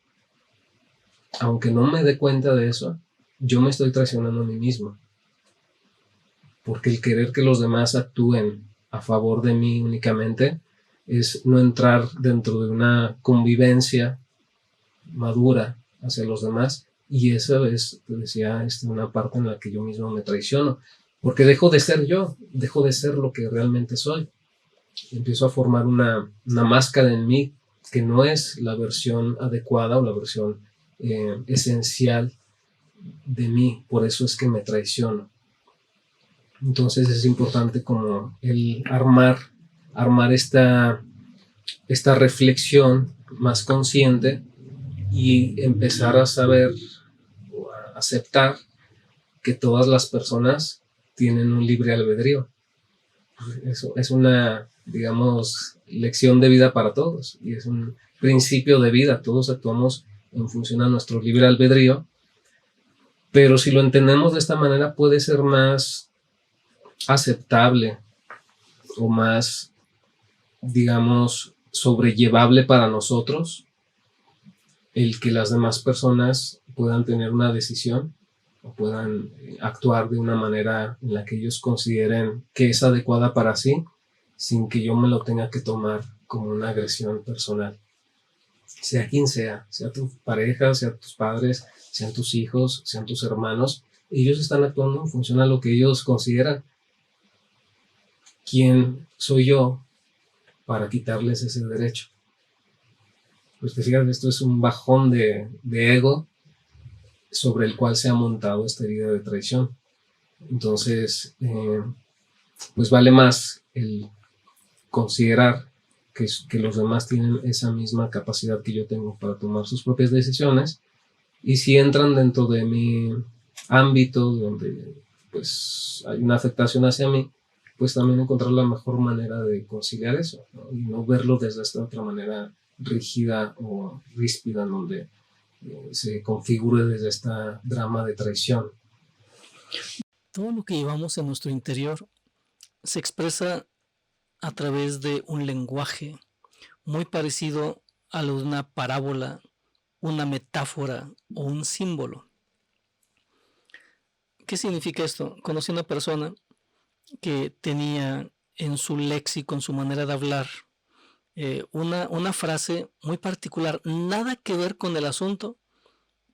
aunque no me dé cuenta de eso, yo me estoy traicionando a mí mismo. Porque el querer que los demás actúen a favor de mí únicamente es no entrar dentro de una convivencia madura hacia los demás. Y eso es, te decía, una parte en la que yo mismo me traiciono. Porque dejo de ser yo, dejo de ser lo que realmente soy. Empiezo a formar una máscara en mí que no es la versión adecuada o la versión esencial de mí. Por eso es que me traiciono. Entonces es importante como el armar esta reflexión más consciente y empezar a saber o a aceptar que todas las personas tienen un libre albedrío. Eso es una, digamos, lección de vida para todos y es un principio de vida. Todos actuamos en función a nuestro libre albedrío, pero si lo entendemos de esta manera puede ser más aceptable o más, digamos, sobrellevable para nosotros el que las demás personas puedan tener una decisión o puedan actuar de una manera en la que ellos consideren que es adecuada para sí, sin que yo me lo tenga que tomar como una agresión personal. Sea quien sea tu pareja, sea tus padres, sean tus hijos, sean tus hermanos, ellos están actuando en función a lo que ellos consideran. ¿Quién soy yo para quitarles ese derecho? Pues te fijas, esto es un bajón de ego sobre el cual se ha montado esta herida de traición. Entonces, pues vale más el considerar que los demás tienen esa misma capacidad que yo tengo para tomar sus propias decisiones, y si entran dentro de mi ámbito donde pues hay una afectación hacia mí, pues también encontrar la mejor manera de conciliar eso, ¿no? Y no verlo desde esta otra manera rígida o ríspida en donde se configure desde esta drama de traición. Todo lo que llevamos en nuestro interior se expresa a través de un lenguaje muy parecido a lo de una parábola, una metáfora o un símbolo. ¿Qué significa esto? Conocí a una persona que tenía en su léxico, en su manera de hablar, una frase muy particular, nada que ver con el asunto,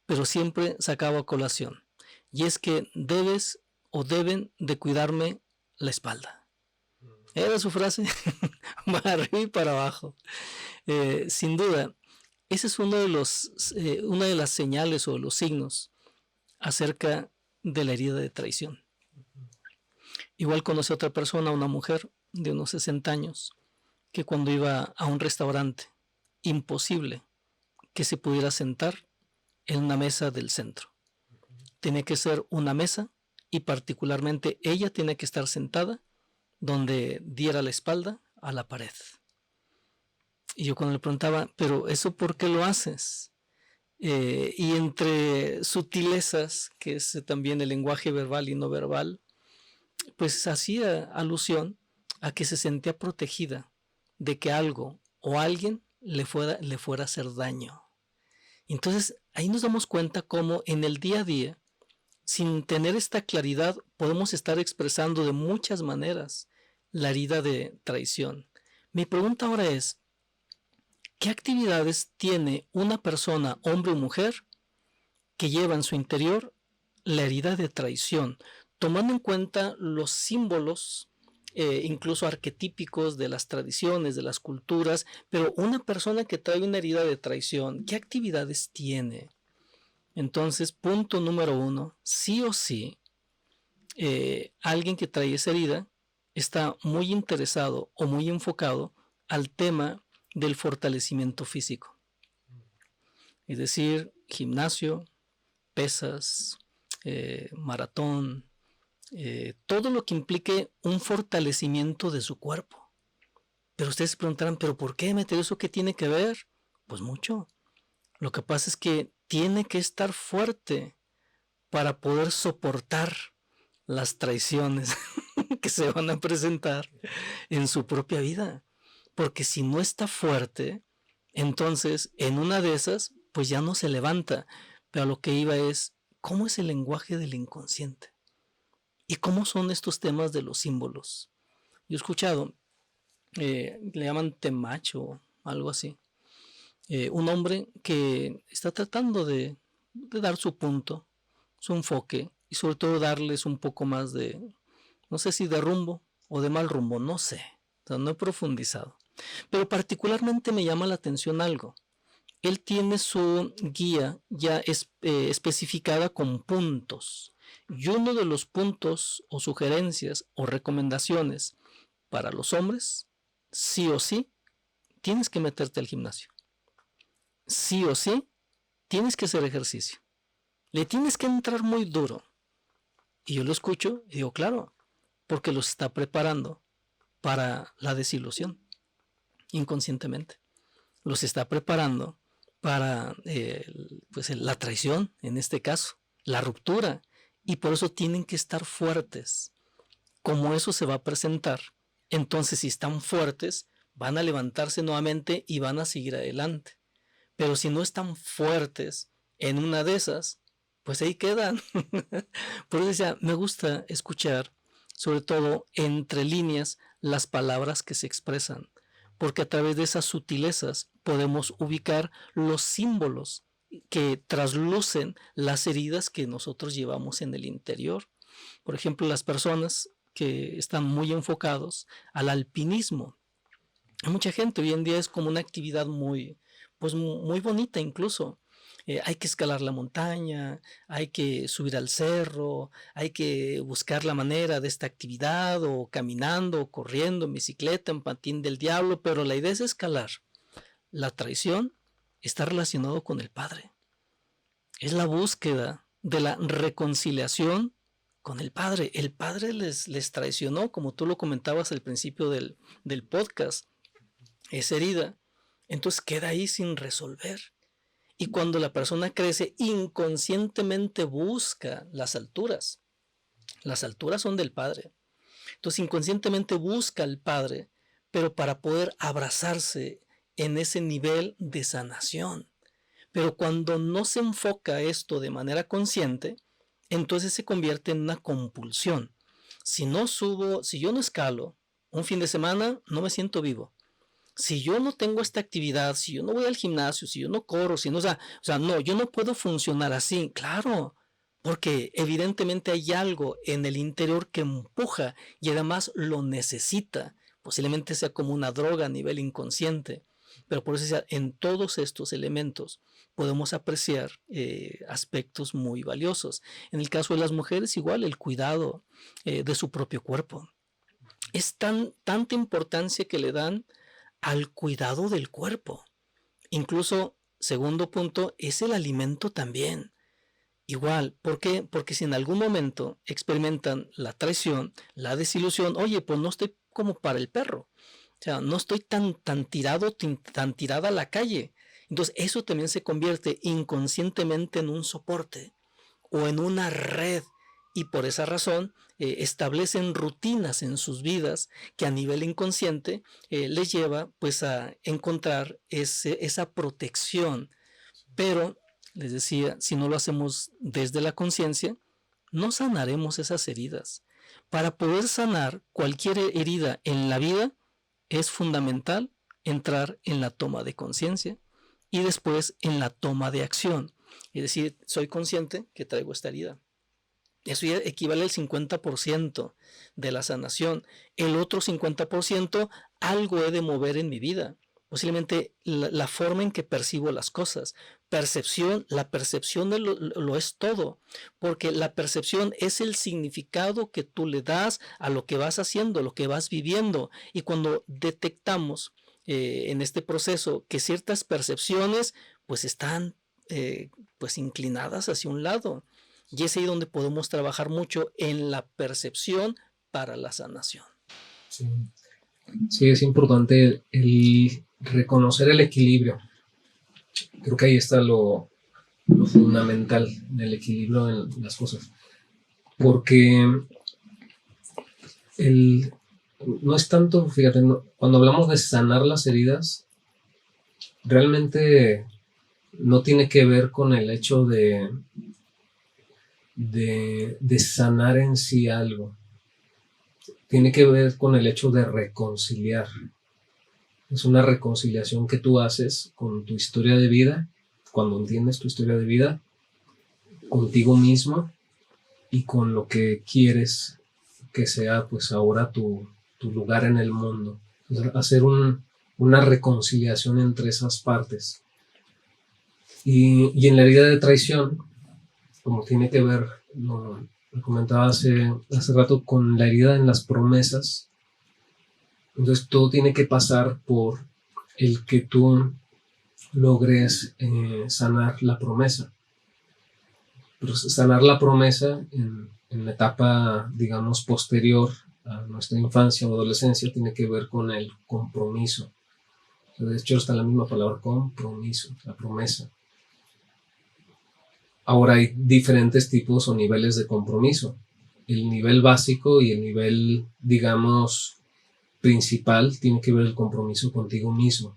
pero siempre sacaba a colación. Y es que debes o deben de cuidarme la espalda. Era su frase, para arriba y para abajo. Sin duda, ese es una de las señales o los signos acerca de la herida de traición. Igual conocí a otra persona, una mujer de unos 60 años, que cuando iba a un restaurante, imposible que se pudiera sentar en una mesa del centro. Tiene que ser una mesa y particularmente ella tiene que estar sentada donde diera la espalda a la pared. Y yo cuando le preguntaba, ¿pero eso por qué lo haces? Y entre sutilezas, que es también el lenguaje verbal y no verbal, pues hacía alusión a que se sentía protegida de que algo o alguien le fuera a hacer daño. Entonces ahí nos damos cuenta cómo en el día a día, sin tener esta claridad, podemos estar expresando de muchas maneras la herida de traición. Mi pregunta ahora es, ¿qué actividades tiene una persona, hombre o mujer, que lleva en su interior la herida de traición, tomando en cuenta los símbolos, incluso arquetípicos de las tradiciones, de las culturas, pero una persona que trae una herida de traición, ¿qué actividades tiene? Entonces, punto número 1, sí o sí, alguien que trae esa herida está muy interesado o muy enfocado al tema del fortalecimiento físico. Es decir, gimnasio, pesas, maratón, todo lo que implique un fortalecimiento de su cuerpo. Pero ustedes se preguntarán, ¿pero por qué meter eso? ¿Qué tiene que ver? Pues mucho. Lo que pasa es que tiene que estar fuerte para poder soportar las traiciones que se van a presentar en su propia vida. Porque si no está fuerte, entonces en una de esas, pues ya no se levanta. Pero a lo que iba es, ¿cómo es el lenguaje del inconsciente? ¿Y cómo son estos temas de los símbolos? Yo he escuchado, le llaman temach o algo así. Un hombre que está tratando de dar su punto, su enfoque, y sobre todo darles un poco más de, no sé si de rumbo o de mal rumbo, no sé, o sea, no he profundizado. Pero particularmente me llama la atención algo. Él tiene su guía ya especificada con puntos. Y uno de los puntos o sugerencias o recomendaciones para los hombres, sí o sí, tienes que meterte al gimnasio. Sí o sí, tienes que hacer ejercicio. Le tienes que entrar muy duro. Y yo lo escucho y digo, claro, porque los está preparando para la desilusión, inconscientemente. Los está preparando para pues la traición, en este caso, la ruptura. Y por eso tienen que estar fuertes. Como eso se va a presentar entonces si están fuertes, van a levantarse nuevamente y van a seguir adelante. Pero si no están fuertes en una de esas, pues ahí quedan. Por eso decía, me gusta escuchar, sobre todo entre líneas, las palabras que se expresan, porque a través de esas sutilezas podemos ubicar los símbolos que traslucen las heridas que nosotros llevamos en el interior. Por ejemplo, las personas que están muy enfocados al alpinismo. Mucha gente hoy en día es como una actividad muy, pues muy bonita incluso. Hay que escalar la montaña, hay que subir al cerro, hay que buscar la manera de esta actividad, o caminando, o corriendo, en bicicleta, en patín del diablo, pero la idea es escalar. La traición está relacionado con el Padre. Es la búsqueda de la reconciliación con el Padre. El Padre les traicionó, como tú lo comentabas al principio del podcast, esa herida. Entonces queda ahí sin resolver. Y cuando la persona crece, inconscientemente busca las alturas. Las alturas son del Padre. Entonces inconscientemente busca al Padre, pero para poder abrazarse en ese nivel de sanación. Pero cuando no se enfoca esto de manera consciente, entonces se convierte en una compulsión. Si no subo, si yo no escalo un fin de semana, no me siento vivo. Si yo no tengo esta actividad, si yo no voy al gimnasio, si yo no corro, si no, no, yo no puedo funcionar así, claro, porque evidentemente hay algo en el interior que empuja y además lo necesita. Posiblemente sea como una droga a nivel inconsciente, pero por eso en todos estos elementos podemos apreciar aspectos muy valiosos. En el caso de las mujeres, igual el cuidado de su propio cuerpo. Es tanta importancia que le dan al cuidado del cuerpo. Incluso, segundo punto, es el alimento también. Igual, ¿por qué? Porque si en algún momento experimentan la traición, la desilusión, oye, pues no estoy como para el perro. O sea, no estoy tan tirado, tan tirada a la calle. Entonces, eso también se convierte inconscientemente en un soporte o en una red, y por esa razón establecen rutinas en sus vidas que a nivel inconsciente les lleva pues a encontrar esa protección. Pero les decía, si no lo hacemos desde la conciencia, no sanaremos esas heridas. Para poder sanar cualquier herida en la vida es fundamental entrar en la toma de conciencia y después en la toma de acción. Es decir, soy consciente que traigo esta herida. Eso ya equivale al 50% de la sanación. El otro 50% algo he de mover en mi vida. Posiblemente la forma en que percibo las cosas. Percepción, la percepción lo es todo, porque la percepción es el significado que tú le das a lo que vas haciendo, lo que vas viviendo. Y cuando detectamos en este proceso que ciertas percepciones pues están pues inclinadas hacia un lado, y es ahí donde podemos trabajar mucho en la percepción para la sanación. Sí, sí, es importante el reconocer el equilibrio. Creo que ahí está lo fundamental del equilibrio en las cosas. Porque no es tanto, fíjate, cuando hablamos de sanar las heridas, realmente no tiene que ver con el hecho de sanar en sí algo. Tiene que ver con el hecho de reconciliar. Es una reconciliación que tú haces con tu historia de vida, cuando entiendes tu historia de vida, contigo mismo y con lo que quieres que sea pues ahora tu lugar en el mundo. Entonces, hacer una reconciliación entre esas partes. Y en la herida de traición, como tiene que ver, lo comentaba hace rato, con la herida en las promesas. Entonces todo tiene que pasar por el que tú logres sanar la promesa. Pero sanar la promesa en la etapa, digamos, posterior a nuestra infancia o adolescencia tiene que ver con el compromiso. De hecho está la misma palabra, compromiso, la promesa. Ahora hay diferentes tipos o niveles de compromiso. El nivel básico y el nivel, digamos, principal tiene que ver el compromiso contigo mismo.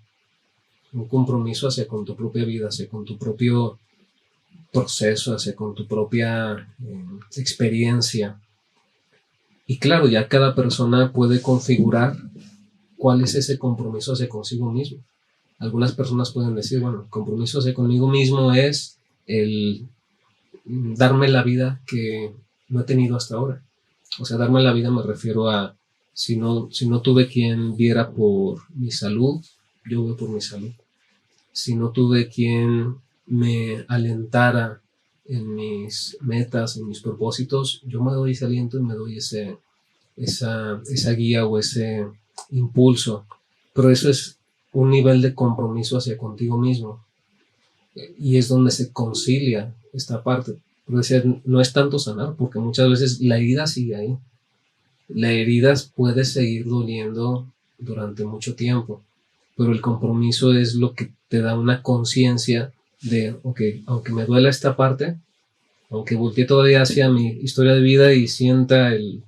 Un compromiso hacia con tu propia vida, hacia con tu propio proceso, hacia con tu propia experiencia. Y claro, ya cada persona puede configurar cuál es ese compromiso hacia consigo mismo. Algunas personas pueden decir, bueno, el compromiso hacia conmigo mismo es el darme la vida que no he tenido hasta ahora. O sea, darme la vida me refiero a si no tuve quien viera por mi salud, yo voy por mi salud. Si no tuve quien me alentara en mis metas, en mis propósitos, yo me doy ese aliento y me doy esa guía o ese impulso. Pero eso es un nivel de compromiso hacia contigo mismo. Y es donde se concilia esta parte. Pero decía, no es tanto sanar, porque muchas veces la herida sigue ahí. La herida puede seguir doliendo durante mucho tiempo, pero el compromiso es lo que te da una conciencia de, ok, aunque me duela esta parte, aunque voltee todavía hacia mi historia de vida y sienta el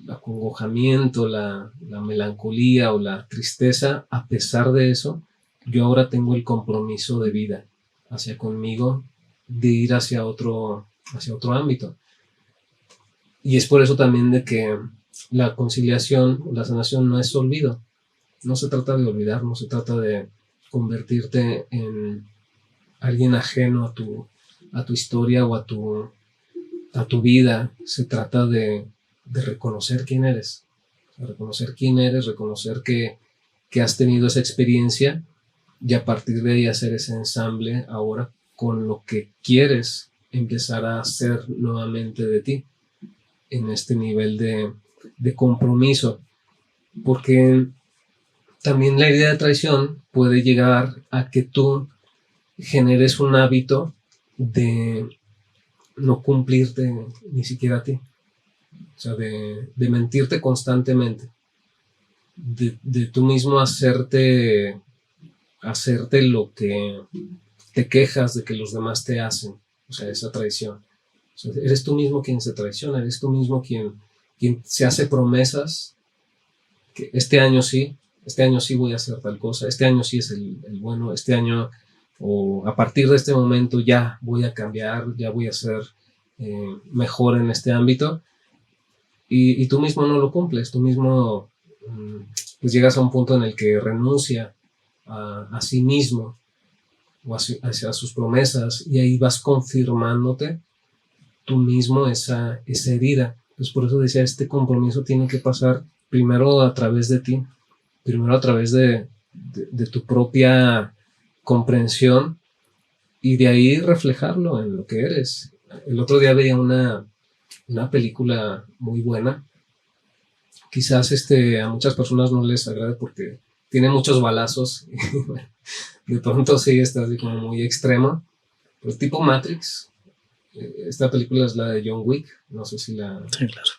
acongojamiento, la melancolía o la tristeza, a pesar de eso, yo ahora tengo el compromiso de vida hacia conmigo de ir hacia otro ámbito. Y es por eso también de que la conciliación, la sanación no es olvido. No se trata de olvidar, no se trata de convertirte en alguien ajeno a tu historia o a tu vida. Se trata de reconocer quién eres. Reconocer quién eres, reconocer que has tenido esa experiencia y a partir de ahí hacer ese ensamble ahora con lo que quieres empezar a hacer nuevamente de ti en este nivel de compromiso, porque también la herida de traición puede llegar a que tú generes un hábito de no cumplirte ni siquiera a ti, o sea, de mentirte constantemente, de tú mismo hacerte lo que te quejas de que los demás te hacen, o sea, esa traición. O sea, eres tú mismo quien se traiciona, eres tú mismo quien se hace promesas que este año sí voy a hacer tal cosa, este año sí es el bueno, este año o a partir de este momento ya voy a cambiar, ya voy a ser mejor en este ámbito y tú mismo no lo cumples, tú mismo pues llegas a un punto en el que renuncia a sí mismo o hacia sus promesas y ahí vas confirmándote tú mismo esa herida. Pues por eso decía, este compromiso tiene que pasar primero a través de ti, primero a través de tu propia comprensión y de ahí reflejarlo en lo que eres. El otro día veía una película muy buena. Quizás a muchas personas no les agrade porque tiene muchos balazos. De pronto sí está así como muy extremo. Pues tipo Matrix. Esta película es la de John Wick. No sé si la... Sí, claro.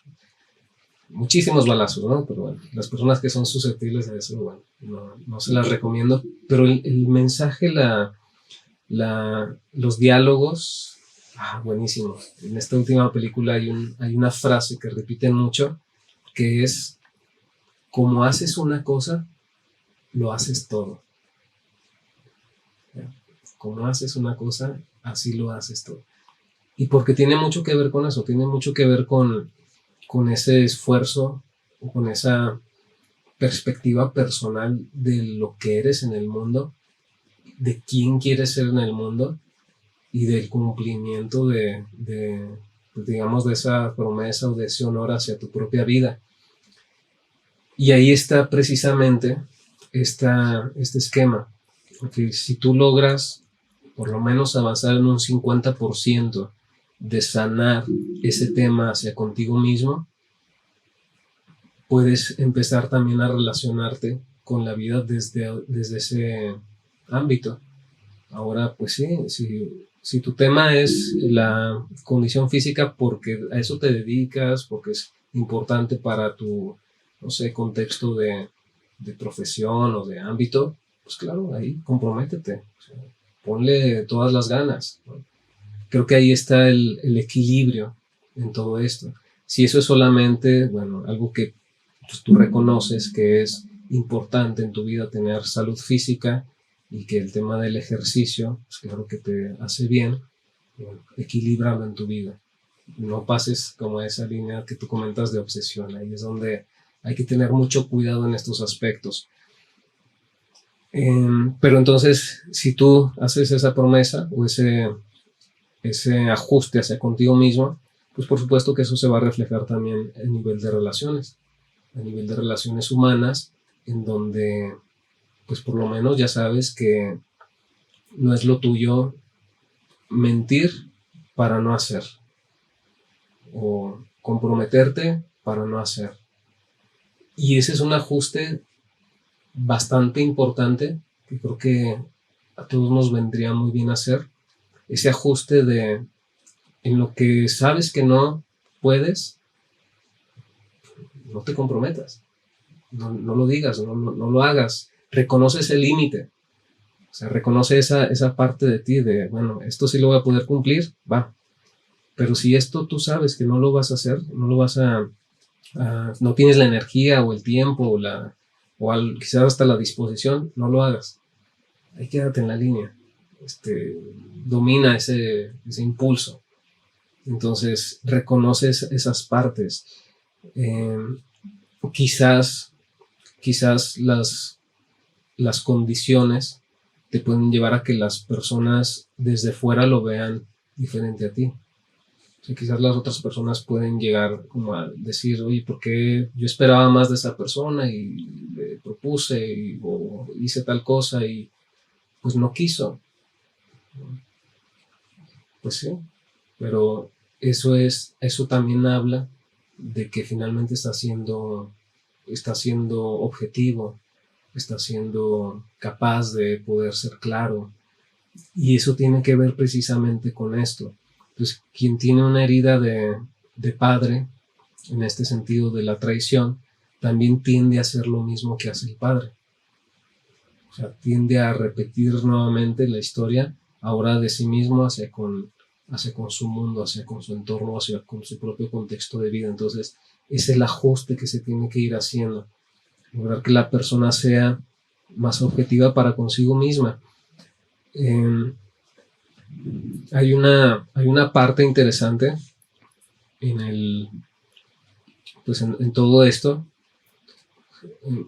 Muchísimos balazos, ¿no? Pero bueno, las personas que son susceptibles a eso, bueno, no se las recomiendo. Pero el mensaje, los diálogos, buenísimo. En esta última película hay una frase que repiten mucho, que es, como haces una cosa, lo haces todo. Como haces una cosa, así lo haces todo. Y porque tiene mucho que ver con eso, tiene mucho que ver con ese esfuerzo o con esa perspectiva personal de lo que eres en el mundo, de quién quieres ser en el mundo y del cumplimiento pues digamos, de esa promesa o de ese honor hacia tu propia vida. Y ahí está precisamente este esquema, porque si tú logras por lo menos avanzar en un 50% de sanar ese tema hacia contigo mismo, puedes empezar también a relacionarte con la vida desde ese ámbito. Ahora, pues sí, si tu tema es la condición física porque a eso te dedicas, porque es importante para tu, no sé, contexto de profesión o de ámbito, pues claro, ahí comprométete, o sea, ponle todas las ganas, ¿no? Creo que ahí está el equilibrio en todo esto. Si eso es solamente, bueno, algo que pues tú reconoces que es importante en tu vida tener salud física y que el tema del ejercicio, pues claro que te hace bien, equilibrarlo en tu vida. No pases como esa línea que tú comentas de obsesión. Ahí es donde hay que tener mucho cuidado en estos aspectos. Pero entonces, si tú haces esa promesa o ese ajuste hacia contigo mismo, pues por supuesto que eso se va a reflejar también a nivel de relaciones humanas, en donde pues por lo menos ya sabes que no es lo tuyo mentir para no hacer o comprometerte para no hacer. Y ese es un ajuste bastante importante que creo que a todos nos vendría muy bien hacer. Ese ajuste de en lo que sabes que no puedes, no te comprometas, no lo digas, no lo hagas. Reconoce ese límite. O sea, reconoce esa parte de ti de, bueno, esto sí lo voy a poder cumplir, va. Pero si esto tú sabes que no lo vas a hacer, no lo vas no tienes la energía o el tiempo quizás hasta la disposición, no lo hagas. Ahí quédate en la línea. Domina ese impulso. Entonces, reconoces esas partes. Quizás las condiciones te pueden llevar a que las personas desde fuera lo vean diferente a ti. O sea, quizás las otras personas pueden llegar como a decir, oye, ¿por qué yo esperaba más de esa persona y le propuse o hice tal cosa y pues no quiso? Pues sí, pero eso también habla de que finalmente está siendo objetivo, está siendo capaz de poder ser claro. Y eso tiene que ver precisamente con esto. Entonces, quien tiene una herida de padre, en este sentido de la traición, también tiende a hacer lo mismo que hace el padre. O sea, tiende a repetir nuevamente la historia, ahora de sí mismo hacia con su mundo, hacia con su entorno, hacia con su propio contexto de vida. Entonces, es el ajuste que se tiene que ir haciendo. Lograr que la persona sea más objetiva para consigo misma. Hay una parte interesante en todo esto.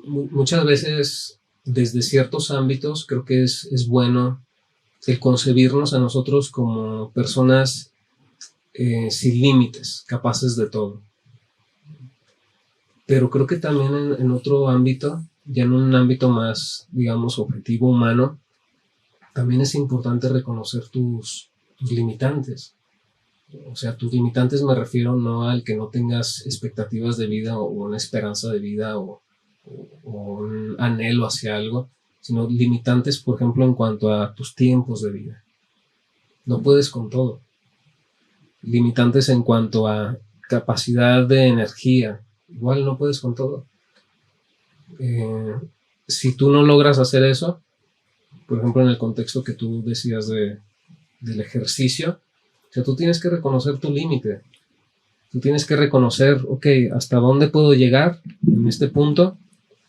Muchas veces, desde ciertos ámbitos, creo que es bueno el concebirnos a nosotros como personas sin límites, capaces de todo. Pero creo que también en otro ámbito, ya en un ámbito más, digamos, objetivo humano, también es importante reconocer tus limitantes. O sea, tus limitantes me refiero no al que no tengas expectativas de vida o una esperanza de vida o un anhelo hacia algo, sino limitantes, por ejemplo, en cuanto a tus tiempos de vida. No puedes con todo. Limitantes en cuanto a capacidad de energía. Igual no puedes con todo. Si tú no logras hacer eso, por ejemplo, en el contexto que tú decías del ejercicio, o sea, tú tienes que reconocer tu límite. Tú tienes que reconocer, ok, hasta dónde puedo llegar en este punto,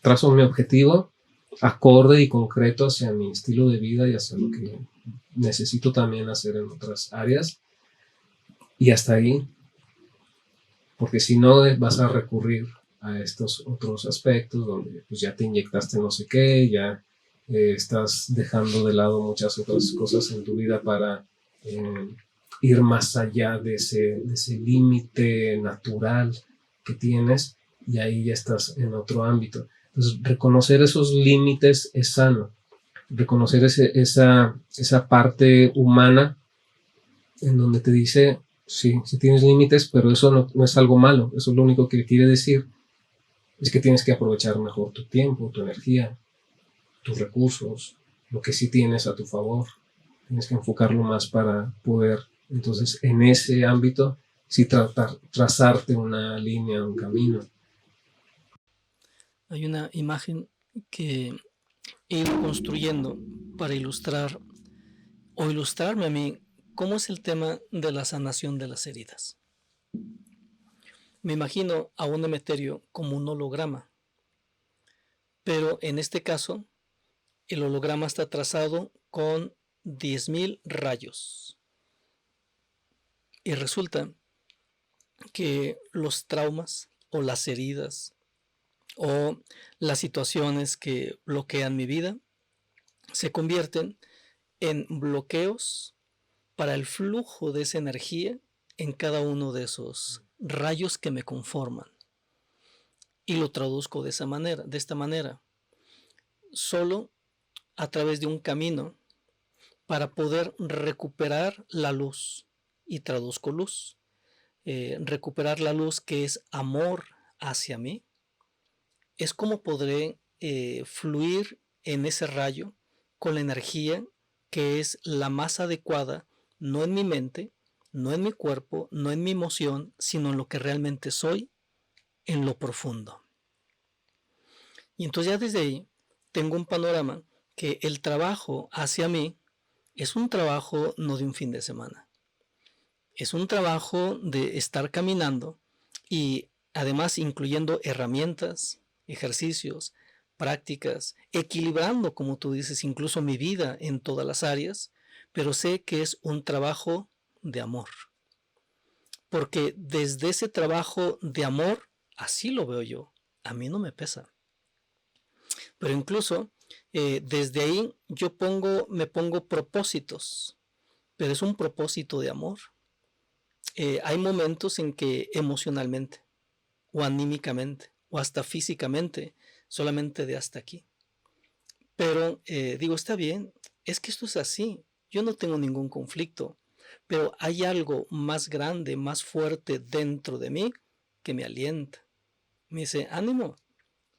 trazo mi objetivo acorde y concreto hacia mi estilo de vida y hacia lo que necesito también hacer en otras áreas. Y hasta ahí, porque si no vas a recurrir a estos otros aspectos donde pues ya te inyectaste no sé qué, ya estás dejando de lado muchas otras cosas en tu vida para ir más allá de ese límite natural que tienes y ahí ya estás en otro ámbito. Entonces, reconocer esos límites es sano. Reconocer esa parte humana en donde te dice, sí tienes límites, pero eso no es algo malo. Eso lo único que quiere decir es que tienes que aprovechar mejor tu tiempo, tu energía, tus recursos, lo que sí tienes a tu favor. Tienes que enfocarlo más para poder, entonces, en ese ámbito, sí trazarte una línea, un camino. Hay una imagen que he ido construyendo para ilustrar o ilustrarme a mí cómo es el tema de la sanación de las heridas. Me imagino a un Emeterio como un holograma, pero en este caso el holograma está trazado con 10.000 rayos. Y resulta que los traumas o las heridas o las situaciones que bloquean mi vida se convierten en bloqueos para el flujo de esa energía en cada uno de esos rayos que me conforman. Y lo traduzco de esta manera. Solo a través de un camino para poder recuperar la luz. Y traduzco luz. Recuperar la luz que es amor hacia mí. Es como podré fluir en ese rayo con la energía que es la más adecuada, no en mi mente, no en mi cuerpo, no en mi emoción, sino en lo que realmente soy, en lo profundo. Y entonces ya desde ahí tengo un panorama que el trabajo hacia mí es un trabajo no de un fin de semana. Es un trabajo de estar caminando y además incluyendo herramientas, ejercicios, prácticas, equilibrando, como tú dices, incluso mi vida en todas las áreas, pero sé que es un trabajo de amor. Porque desde ese trabajo de amor, así lo veo yo, a mí no me pesa. Pero incluso desde ahí me pongo propósitos, pero es un propósito de amor. Hay momentos en que emocionalmente o anímicamente o hasta físicamente solamente de hasta aquí. Pero digo, está bien, es que esto es así, yo no tengo ningún conflicto, pero hay algo más grande, más fuerte dentro de mí que me alienta. Me dice, ánimo,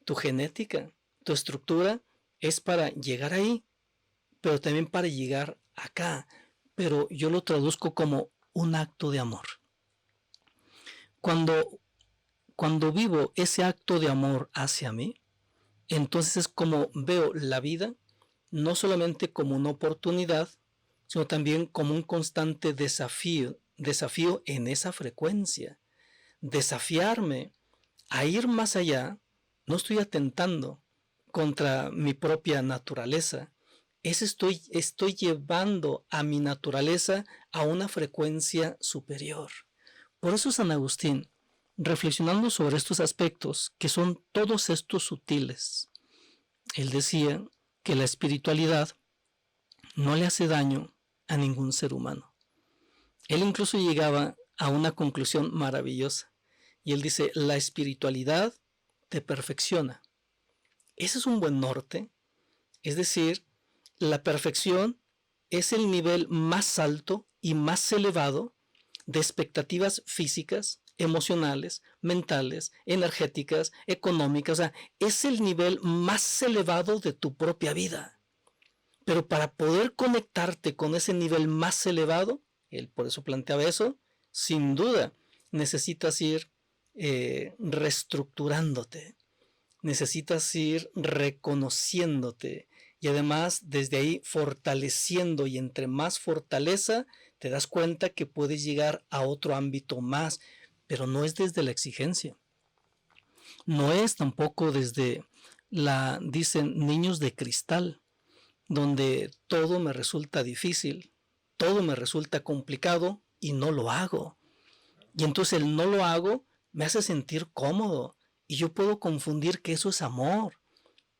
tu genética, tu estructura es para llegar ahí, pero también para llegar acá. Pero yo lo traduzco como un acto de amor. Cuando vivo ese acto de amor hacia mí, entonces es como veo la vida, no solamente como una oportunidad, sino también como un constante desafío en esa frecuencia. Desafiarme a ir más allá, no estoy atentando contra mi propia naturaleza, estoy llevando a mi naturaleza a una frecuencia superior. Por eso San Agustín, reflexionando sobre estos aspectos, que son todos estos sutiles, él decía que la espiritualidad no le hace daño a ningún ser humano. Él incluso llegaba a una conclusión maravillosa. Y él dice, la espiritualidad te perfecciona. Ese es un buen norte. Es decir, la perfección es el nivel más alto y más elevado de expectativas físicas, emocionales, mentales, energéticas, económicas. O sea, es el nivel más elevado de tu propia vida. Pero para poder conectarte con ese nivel más elevado, él por eso planteaba eso, sin duda necesitas ir reestructurándote, necesitas ir reconociéndote y además desde ahí fortaleciendo, y entre más fortaleza te das cuenta que puedes llegar a otro ámbito más, pero no es desde la exigencia, no es tampoco desde dicen niños de cristal, donde todo me resulta difícil, todo me resulta complicado y no lo hago. Y entonces el no lo hago me hace sentir cómodo y yo puedo confundir que eso es amor.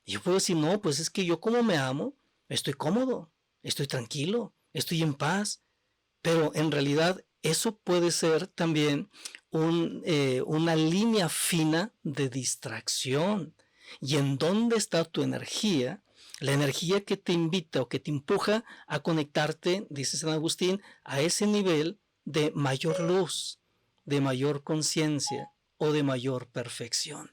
Y yo puedo decir, no, pues es que yo como me amo, estoy cómodo, estoy tranquilo, estoy en paz. Pero en realidad eso puede ser también una línea fina de distracción. ¿Y en dónde está tu energía? La energía que te invita o que te empuja a conectarte, dice San Agustín, a ese nivel de mayor luz, de mayor conciencia o de mayor perfección.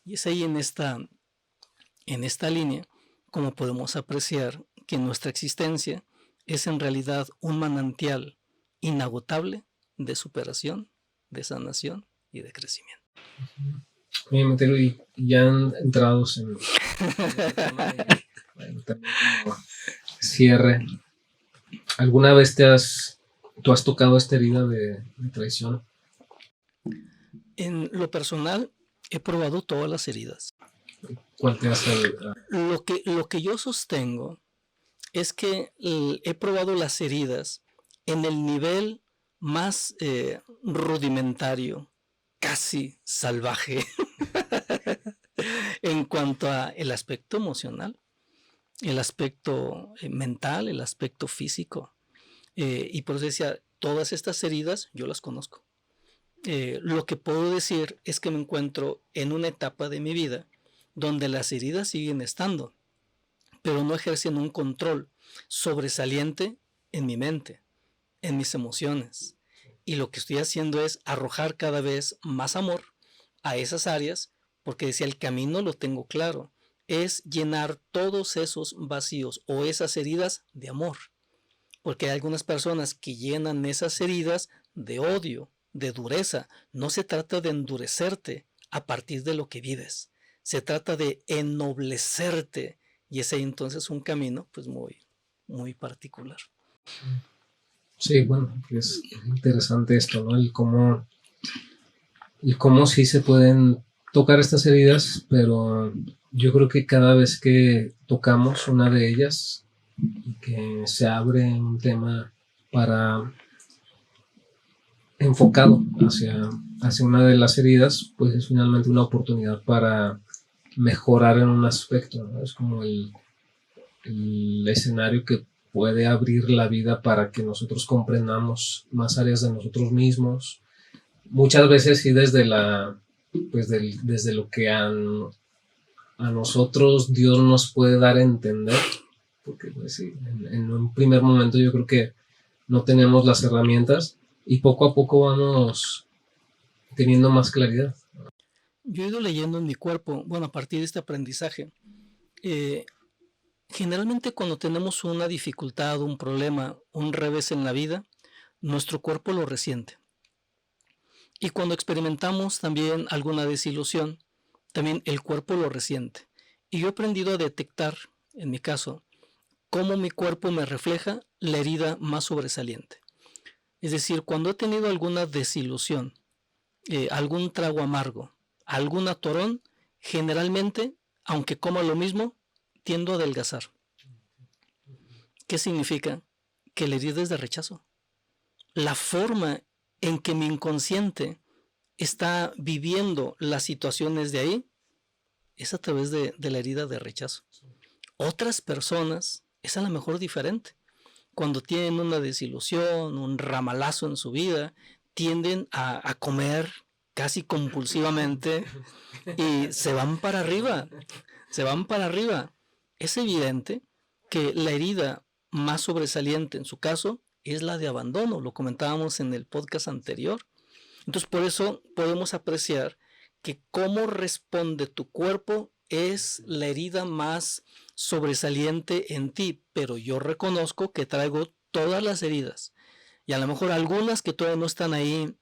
Y es ahí en esta línea como podemos apreciar que nuestra existencia es en realidad un manantial inagotable de superación, de sanación y de crecimiento. Bien, Mateo, y ya entrados en este tema, bueno, también como cierre, ¿alguna vez tú has tocado esta herida de traición? En lo personal, he probado todas las heridas. ¿Cuál te hace? Lo que yo sostengo es que he probado las heridas en el nivel más rudimentario, casi salvaje, en cuanto a el aspecto emocional, el aspecto mental, el aspecto físico. Y por eso decía, todas estas heridas yo las conozco. Lo que puedo decir es que me encuentro en una etapa de mi vida donde las heridas siguen estando, pero no ejercen un control sobresaliente en mi mente, en mis emociones. Y lo que estoy haciendo es arrojar cada vez más amor a esas áreas, porque decía, el camino lo tengo claro, es llenar todos esos vacíos o esas heridas de amor. Porque hay algunas personas que llenan esas heridas de odio, de dureza. No se trata de endurecerte a partir de lo que vives. Se trata de ennoblecerte. Y ese entonces un camino pues muy particular. Sí, bueno, es interesante esto, ¿no? El cómo sí se pueden tocar estas heridas, pero yo creo que cada vez que tocamos una de ellas y que se abre un tema para enfocado hacia una de las heridas, pues es finalmente una oportunidad para mejorar en un aspecto, ¿no? Es como el escenario que puede abrir la vida para que nosotros comprendamos más áreas de nosotros mismos. Muchas veces sí desde lo que a nosotros Dios nos puede dar a entender, porque pues sí, en un primer momento yo creo que no tenemos las herramientas y poco a poco vamos teniendo más claridad. Yo he ido leyendo en mi cuerpo, bueno, a partir de este aprendizaje, generalmente cuando tenemos una dificultad, un problema, un revés en la vida, nuestro cuerpo lo resiente. Y cuando experimentamos también alguna desilusión, también el cuerpo lo resiente. Y yo he aprendido a detectar, en mi caso, cómo mi cuerpo me refleja la herida más sobresaliente. Es decir, cuando he tenido alguna desilusión, algún trago amargo, algún atorón, generalmente, aunque coma lo mismo, tiendo a adelgazar. ¿Qué significa? Que la herida es de rechazo. La forma en que mi inconsciente está viviendo las situaciones de ahí es a través de la herida de rechazo. Otras personas es a lo mejor diferente. Cuando tienen una desilusión, un ramalazo en su vida, tienden a comer casi compulsivamente y se van para arriba, se van para arriba. Es evidente que la herida más sobresaliente en su caso es la de abandono, lo comentábamos en el podcast anterior. Entonces por eso podemos apreciar que cómo responde tu cuerpo es la herida más sobresaliente en ti, pero yo reconozco que traigo todas las heridas y a lo mejor algunas que todavía no están ahí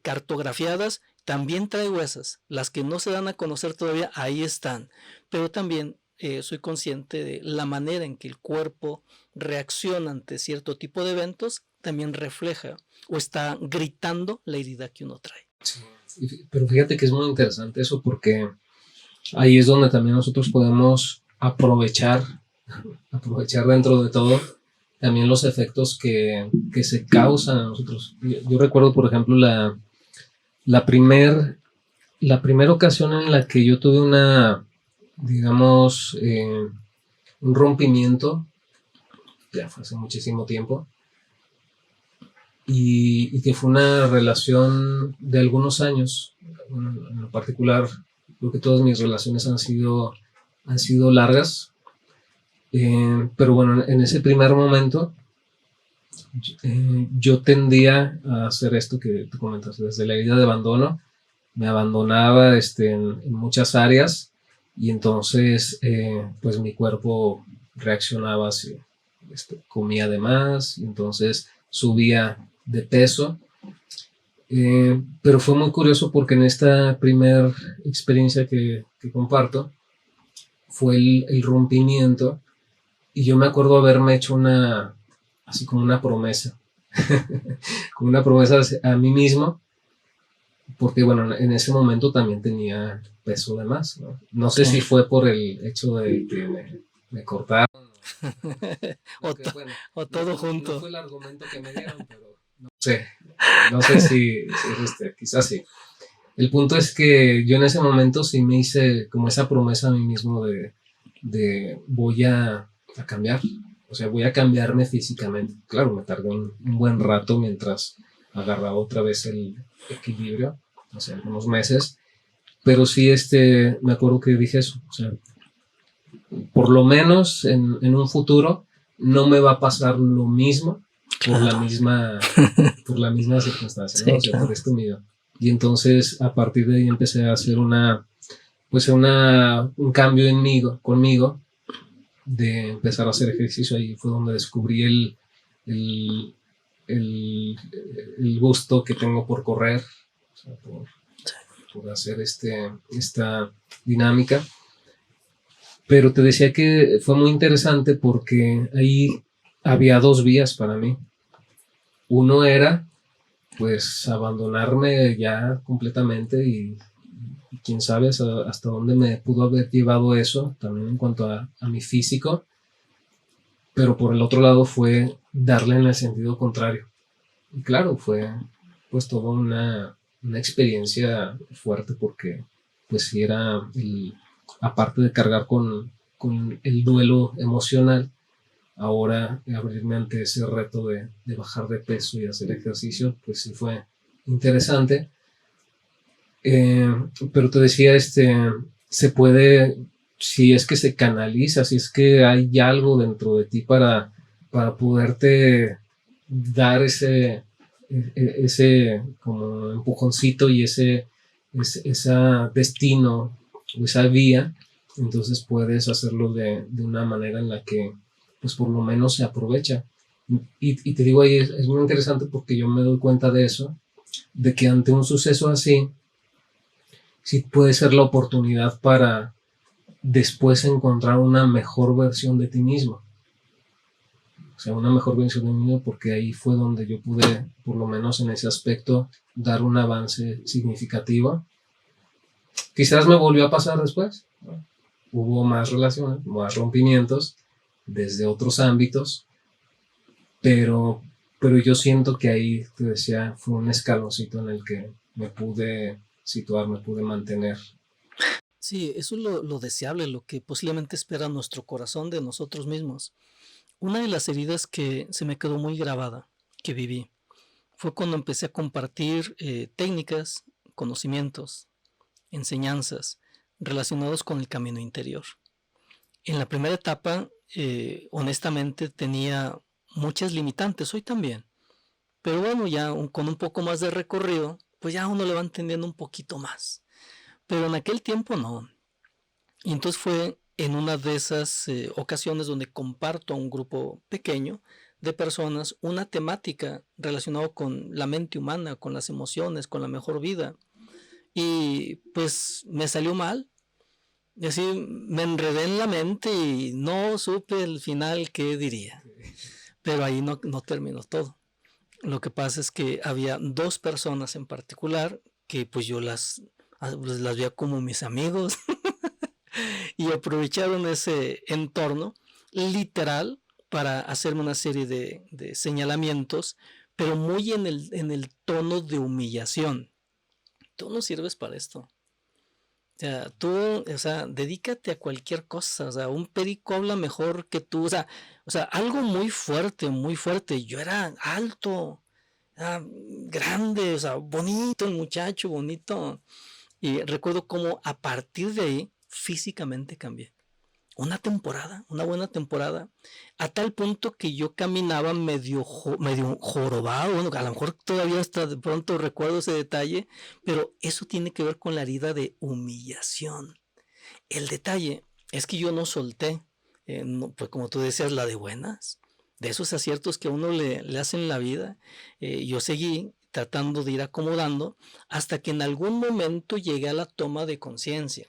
cartografiadas, también traigo esas, las que no se dan a conocer todavía, ahí están, pero también soy consciente de la manera en que el cuerpo reacciona ante cierto tipo de eventos, también refleja o está gritando la herida que uno trae. Sí, pero fíjate que es muy interesante eso porque ahí es donde también nosotros podemos aprovechar dentro de todo también los efectos que se causan a nosotros. Yo recuerdo, por ejemplo, la primera ocasión en la que yo tuve digamos, un rompimiento, ya fue hace muchísimo tiempo, y que fue una relación de algunos años. Bueno, en lo particular, creo que todas mis relaciones han sido largas, pero bueno, en ese primer momento yo tendía a hacer esto que tú comentas, desde la herida de abandono, me abandonaba en muchas áreas y entonces pues mi cuerpo reaccionaba así, comía de más y entonces subía de peso. Pero fue muy curioso porque en esta primera experiencia que comparto fue el rompimiento y yo me acuerdo haberme hecho así como una promesa, como una promesa a mí mismo porque bueno, en ese momento también tenía peso de más, ¿no? No sé si Sí. fue por el hecho de que me cortaron, O, no, que to- bueno, o no todo fue, no junto. fue el argumento que me dieron, pero no sé, no sé si es quizás sí. El punto es que yo en ese momento sí me hice como esa promesa a mí mismo de voy a cambiar, o sea, voy a cambiarme físicamente. Claro, me tardé un buen rato mientras agarraba otra vez el equilibrio, o sea, unos meses, pero sí me acuerdo que dije eso, o sea, por lo menos en un futuro no me va a pasar lo mismo por la Claro. misma, por la misma circunstancia, ¿no? Sí, O sea, por claro. esto mío. Y entonces a partir de ahí empecé a hacer un cambio conmigo, de empezar a hacer ejercicio. Ahí fue donde descubrí el, el, el gusto que tengo por correr, o sea, por hacer esta dinámica. Pero te decía que fue muy interesante porque ahí había dos vías para mí. Uno era, pues, abandonarme ya completamente y quién sabe hasta dónde me pudo haber llevado eso, también en cuanto a mi físico, pero por el otro lado fue darle en el sentido contrario. Y claro, fue pues toda una experiencia fuerte porque pues sí era, aparte de cargar con el duelo emocional, ahora abrirme ante ese reto de bajar de peso y hacer ejercicio, pues sí fue interesante. Eh, pero te decía, se puede, si es que se canaliza, si es que hay algo dentro de ti para poderte dar ese como empujoncito y ese destino o esa vía, entonces puedes hacerlo de una manera en la que pues por lo menos se aprovecha. Y te digo ahí, es muy interesante porque yo me doy cuenta de eso, de que ante un suceso así, sí puede ser la oportunidad para después encontrar una mejor versión de ti mismo. O sea, una mejor versión de mí mismo porque ahí fue donde yo pude, por lo menos en ese aspecto, dar un avance significativo. Quizás me volvió a pasar después, ¿no? Hubo más relaciones, más rompimientos desde otros ámbitos, pero, pero yo siento que ahí, te decía, fue un escaloncito en el que me pude situar, me pude mantener. Sí, eso es lo deseable, lo que posiblemente espera nuestro corazón de nosotros mismos. Una de las heridas que se me quedó muy grabada, que viví, fue cuando empecé a compartir técnicas, conocimientos, enseñanzas relacionados con el camino interior. En la primera etapa, honestamente, tenía muchas limitantes, hoy también, pero bueno, ya con un poco más de recorrido, pues ya uno le va entendiendo un poquito más. Pero en aquel tiempo no. Y entonces fue en una de esas ocasiones donde comparto a un grupo pequeño de personas una temática relacionada con la mente humana, con las emociones, con la mejor vida. Y pues me salió mal. Y así me enredé en la mente y no supe el final qué diría. Pero ahí no terminó todo. Lo que pasa es que había dos personas en particular que pues yo las veía como mis amigos y aprovecharon ese entorno literal para hacerme una serie de señalamientos, pero muy en el tono de humillación. Tú no sirves para esto. O sea, tú, o sea, dedícate a cualquier cosa. O sea, un perico habla mejor que tú. O sea, algo muy fuerte, muy fuerte. Yo era alto, era grande, o sea, bonito el muchacho, bonito. Y recuerdo cómo a partir de ahí físicamente cambié una temporada, una buena temporada, a tal punto que yo caminaba medio jorobado, bueno, a lo mejor todavía hasta de pronto recuerdo ese detalle, pero eso tiene que ver con la herida de humillación. El detalle es que yo no solté, pues como tú decías, la de buenas, de esos aciertos que a uno le hacen la vida, yo seguí tratando de ir acomodando hasta que en algún momento llegué a la toma de conciencia.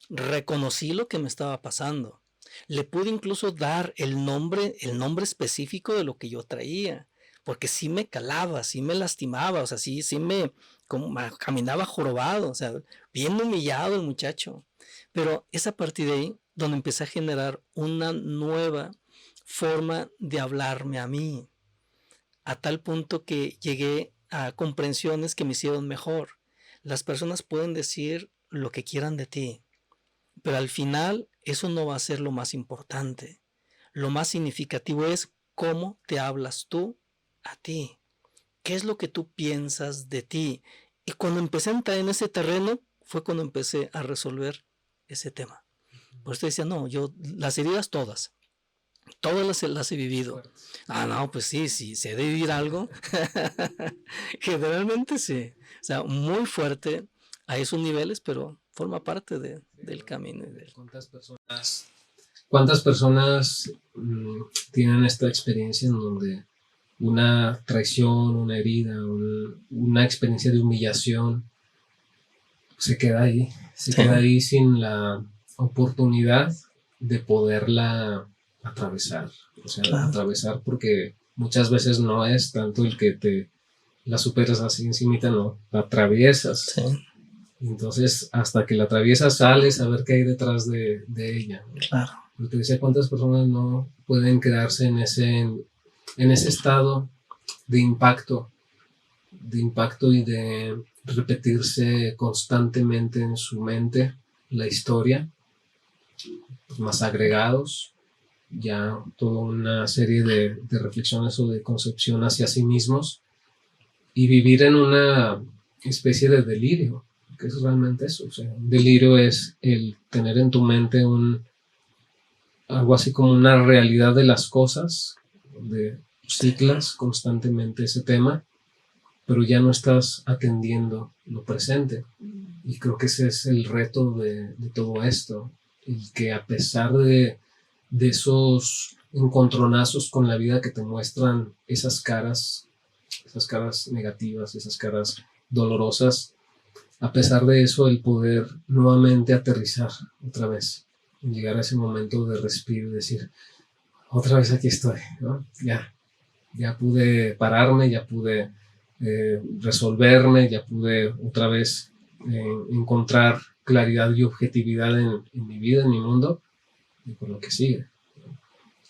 Reconocí lo que me estaba pasando. Le pude incluso dar el nombre específico de lo que yo traía. porque sí me calaba, sí me lastimaba, o sea, sí me caminaba jorobado, o sea, bien humillado el muchacho. Pero es a partir de ahí donde empecé a generar una nueva forma de hablarme a mí, a tal punto que llegué a comprensiones que me hicieron mejor. Las personas pueden decir lo que quieran de ti, pero al final eso no va a ser lo más importante. Lo más significativo es cómo te hablas tú a ti. ¿Qué es lo que tú piensas de ti? Y cuando empecé a entrar en ese terreno fue cuando empecé a resolver ese tema. Por eso decía, no, yo las heridas todas las he vivido. Ah, no, pues sí, sé de vivir algo. Generalmente sí. O sea, muy fuerte a esos niveles, pero forma parte del camino. ¿Cuántas personas tienen esta experiencia en donde una traición, una herida, una experiencia de humillación se queda ahí sin la oportunidad de poderla atravesar? O sea, claro, atravesar, porque muchas veces no es tanto el que te la superas así encimita, no, la atraviesas. Sí. Entonces, hasta que la atraviesas, sales a ver qué hay detrás de ella. Claro. Pero te decía, ¿cuántas personas no pueden quedarse en ese estado de impacto y de repetirse constantemente en su mente la historia, pues más agregados, ya toda una serie de reflexiones o de concepción hacia sí mismos, y vivir en una especie de delirio, que es realmente eso. O sea, un delirio es el tener en tu mente algo así como una realidad de las cosas, donde ciclas constantemente ese tema, pero ya no estás atendiendo lo presente. Y creo que ese es el reto de todo esto, y que a pesar de esos encontronazos con la vida que te muestran esas caras negativas, esas caras dolorosas, a pesar de eso, el poder nuevamente aterrizar otra vez, llegar a ese momento de respiro y decir, otra vez aquí estoy, ¿no? Ya pude pararme, ya pude resolverme, ya pude otra vez encontrar claridad y objetividad en mi vida, en mi mundo, y por lo que sigue.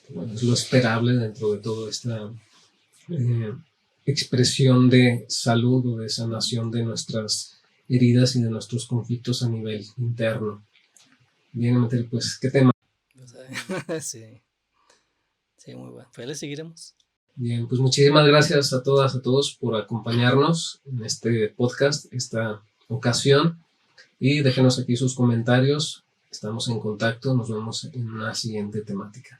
Bueno, es lo esperable dentro de toda esta expresión de salud o de sanación de nuestras heridas y de nuestros conflictos a nivel interno. Bien, pues, ¿qué tema? Sí, muy bueno. Pues le seguiremos. Bien, pues muchísimas gracias a todas, a todos por acompañarnos en este podcast, esta ocasión, y déjenos aquí sus comentarios. Estamos en contacto, nos vemos en una siguiente temática.